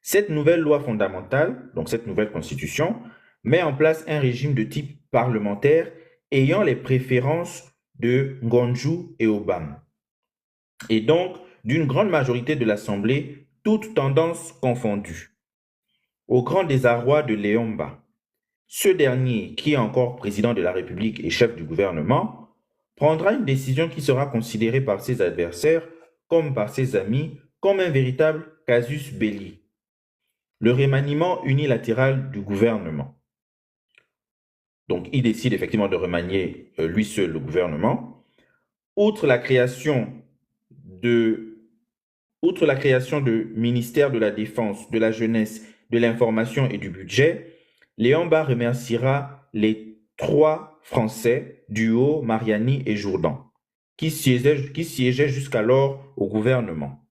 Cette nouvelle loi fondamentale, donc cette nouvelle constitution, met en place un régime de type parlementaire ayant les préférences de Ngonjou et Obama, et donc d'une grande majorité de l'Assemblée, toutes tendances confondues. Au grand désarroi de Léomba, ce dernier, qui est encore président de la République et chef du gouvernement, prendra une décision qui sera considérée par ses adversaires comme par ses amis comme un véritable casus belli, le remaniement unilatéral du gouvernement. Donc, il décide effectivement de remanier lui seul le gouvernement. Outre la création de ministère de la Défense, de la Jeunesse, de l'Information et du Budget, Léomba remerciera les 3 Français, Duhaut, Mariani et Jourdan, qui siégeaient jusqu'alors au gouvernement.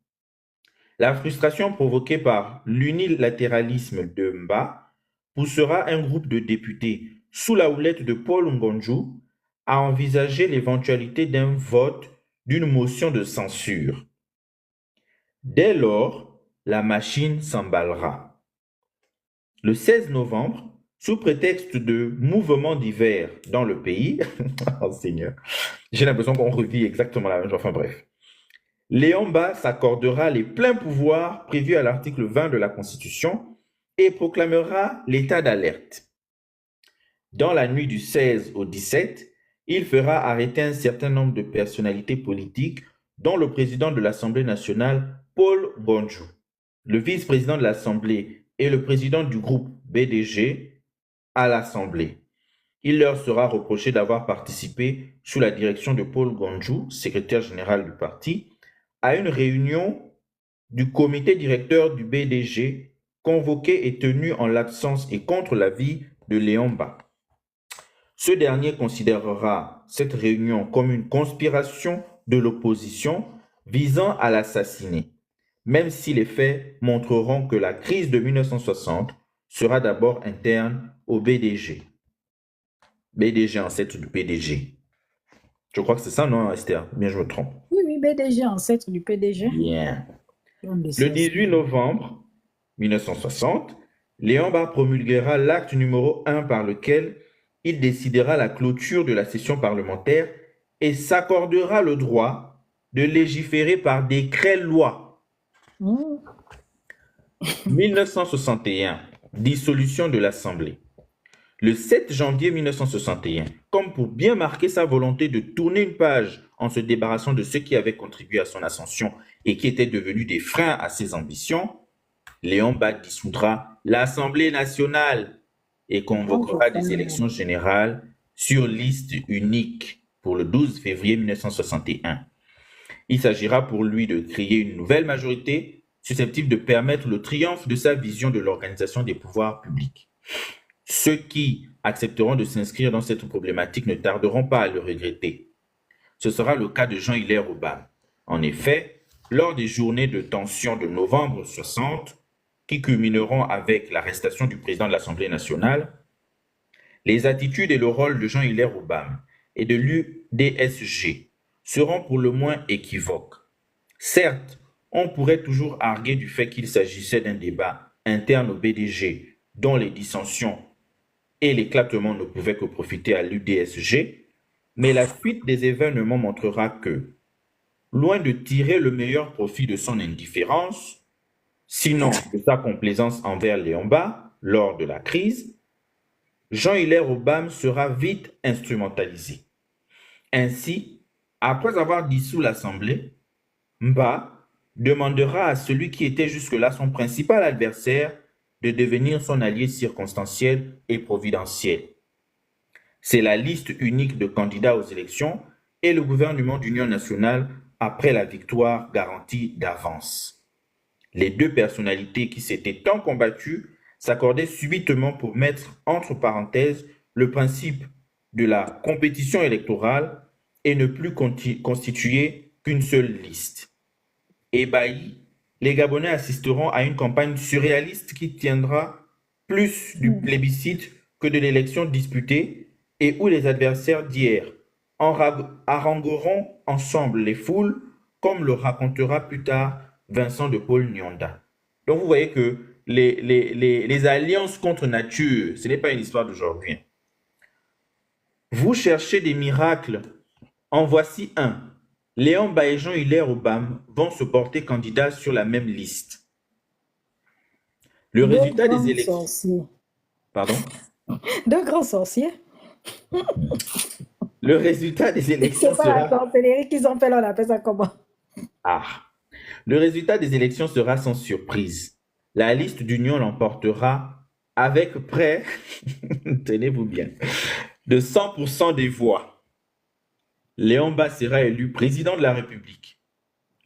La frustration provoquée par l'unilatéralisme de Mba poussera un groupe de députés sous la houlette de Paul Ngonjou à envisager l'éventualité d'un vote d'une motion de censure. Dès lors, la machine s'emballera. Le 16 novembre, sous prétexte de mouvements divers dans le pays, oh Seigneur, j'ai l'impression qu'on revit exactement la même chose, enfin bref, Léomba s'accordera les pleins pouvoirs prévus à l'article 20 de la Constitution et proclamera l'état d'alerte. Dans la nuit du 16 au 17, il fera arrêter un certain nombre de personnalités politiques, dont le président de l'Assemblée nationale, Paul Ngonjou, le vice-président de l'Assemblée et le président du groupe BDG à l'Assemblée. Il leur sera reproché d'avoir participé, sous la direction de Paul Ngonjou, secrétaire général du parti, à une réunion du comité directeur du BDG, convoquée et tenue en l'absence et contre l'avis de Léomba. Ce dernier considérera cette réunion comme une conspiration de l'opposition visant à l'assassiner, même si les faits montreront que la crise de 1960 sera d'abord interne au BDG. BDG, ancêtre du PDG. Je crois que c'est ça, non, Esther? Bien, je me trompe. Oui, BDG, ancêtre du PDG. Bien. Le 18 novembre 1960, Léomba promulguera l'acte numéro 1 par lequel il décidera la clôture de la session parlementaire et s'accordera le droit de légiférer par décret-loi. 1961, dissolution de l'Assemblée. Le 7 janvier 1961, comme pour bien marquer sa volonté de tourner une page en se débarrassant de ceux qui avaient contribué à son ascension et qui étaient devenus des freins à ses ambitions, Léomba dissoudra l'Assemblée nationale et convoquera des élections générales sur liste unique pour le 12 février 1961. Il s'agira pour lui de créer une nouvelle majorité susceptible de permettre le triomphe de sa vision de l'organisation des pouvoirs publics. Ceux qui accepteront de s'inscrire dans cette problématique ne tarderont pas à le regretter. Ce sera le cas de Jean-Hilaire Obama. En effet, lors des journées de tension de novembre 60, qui culmineront avec l'arrestation du président de l'Assemblée nationale, les attitudes et le rôle de Jean-Hilaire Obama et de l'UDSG seront pour le moins équivoques. Certes, on pourrait toujours arguer du fait qu'il s'agissait d'un débat interne au BDG dont les dissensions et l'éclatement ne pouvaient que profiter à l'UDSG, mais la suite des événements montrera que, loin de tirer le meilleur profit de son indifférence, sinon de sa complaisance envers Léomba lors de la crise, Jean-Hilaire Obam sera vite instrumentalisé. Ainsi, après avoir dissous l'Assemblée, Mba demandera à celui qui était jusque-là son principal adversaire de devenir son allié circonstanciel et providentiel. C'est la liste unique de candidats aux élections et le gouvernement d'union nationale après la victoire garantie d'avance. Les deux personnalités qui s'étaient tant combattues s'accordaient subitement pour mettre entre parenthèses le principe de la compétition électorale et ne plus constituer qu'une seule liste. Ébahis, les Gabonais assisteront à une campagne surréaliste qui tiendra plus du plébiscite que de l'élection disputée et où les adversaires d'hier harangueront ensemble les foules, comme le racontera plus tard Vincent de Paul Nyonda. Donc vous voyez que les alliances contre nature, ce n'est pas une histoire d'aujourd'hui. Vous cherchez des miracles, en voici un. Léon Mba et Jean-Hilaire Obam vont se porter candidats sur la même liste. Le Deux résultat grands des élections... sorciers. Pardon? Deux grands sorciers. Le résultat des élections C'est pas la sera... sorcellerie qu'ils ont fait là, on appelle ça comment? Ah. Le résultat des élections sera sans surprise. La liste d'union l'emportera avec près, tenez-vous bien, de 100% des voix. Léon Mba sera élu président de la République.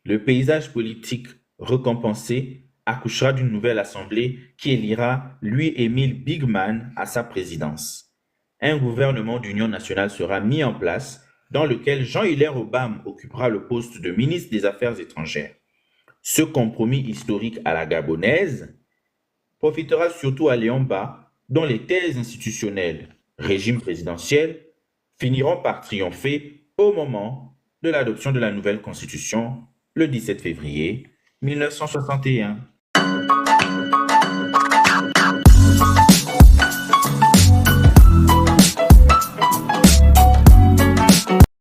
Le paysage politique récompensé accouchera d'une nouvelle assemblée qui élira Louis-Émile Bigman à sa présidence. Un gouvernement d'union nationale sera mis en place dans lequel Jean-Hilaire Obam occupera le poste de ministre des Affaires étrangères. Ce compromis historique à la gabonaise profitera surtout à Léon Mba, dont les thèses institutionnelles, régime présidentiel, finiront par triompher au moment de l'adoption de la nouvelle constitution le 17 février 1961.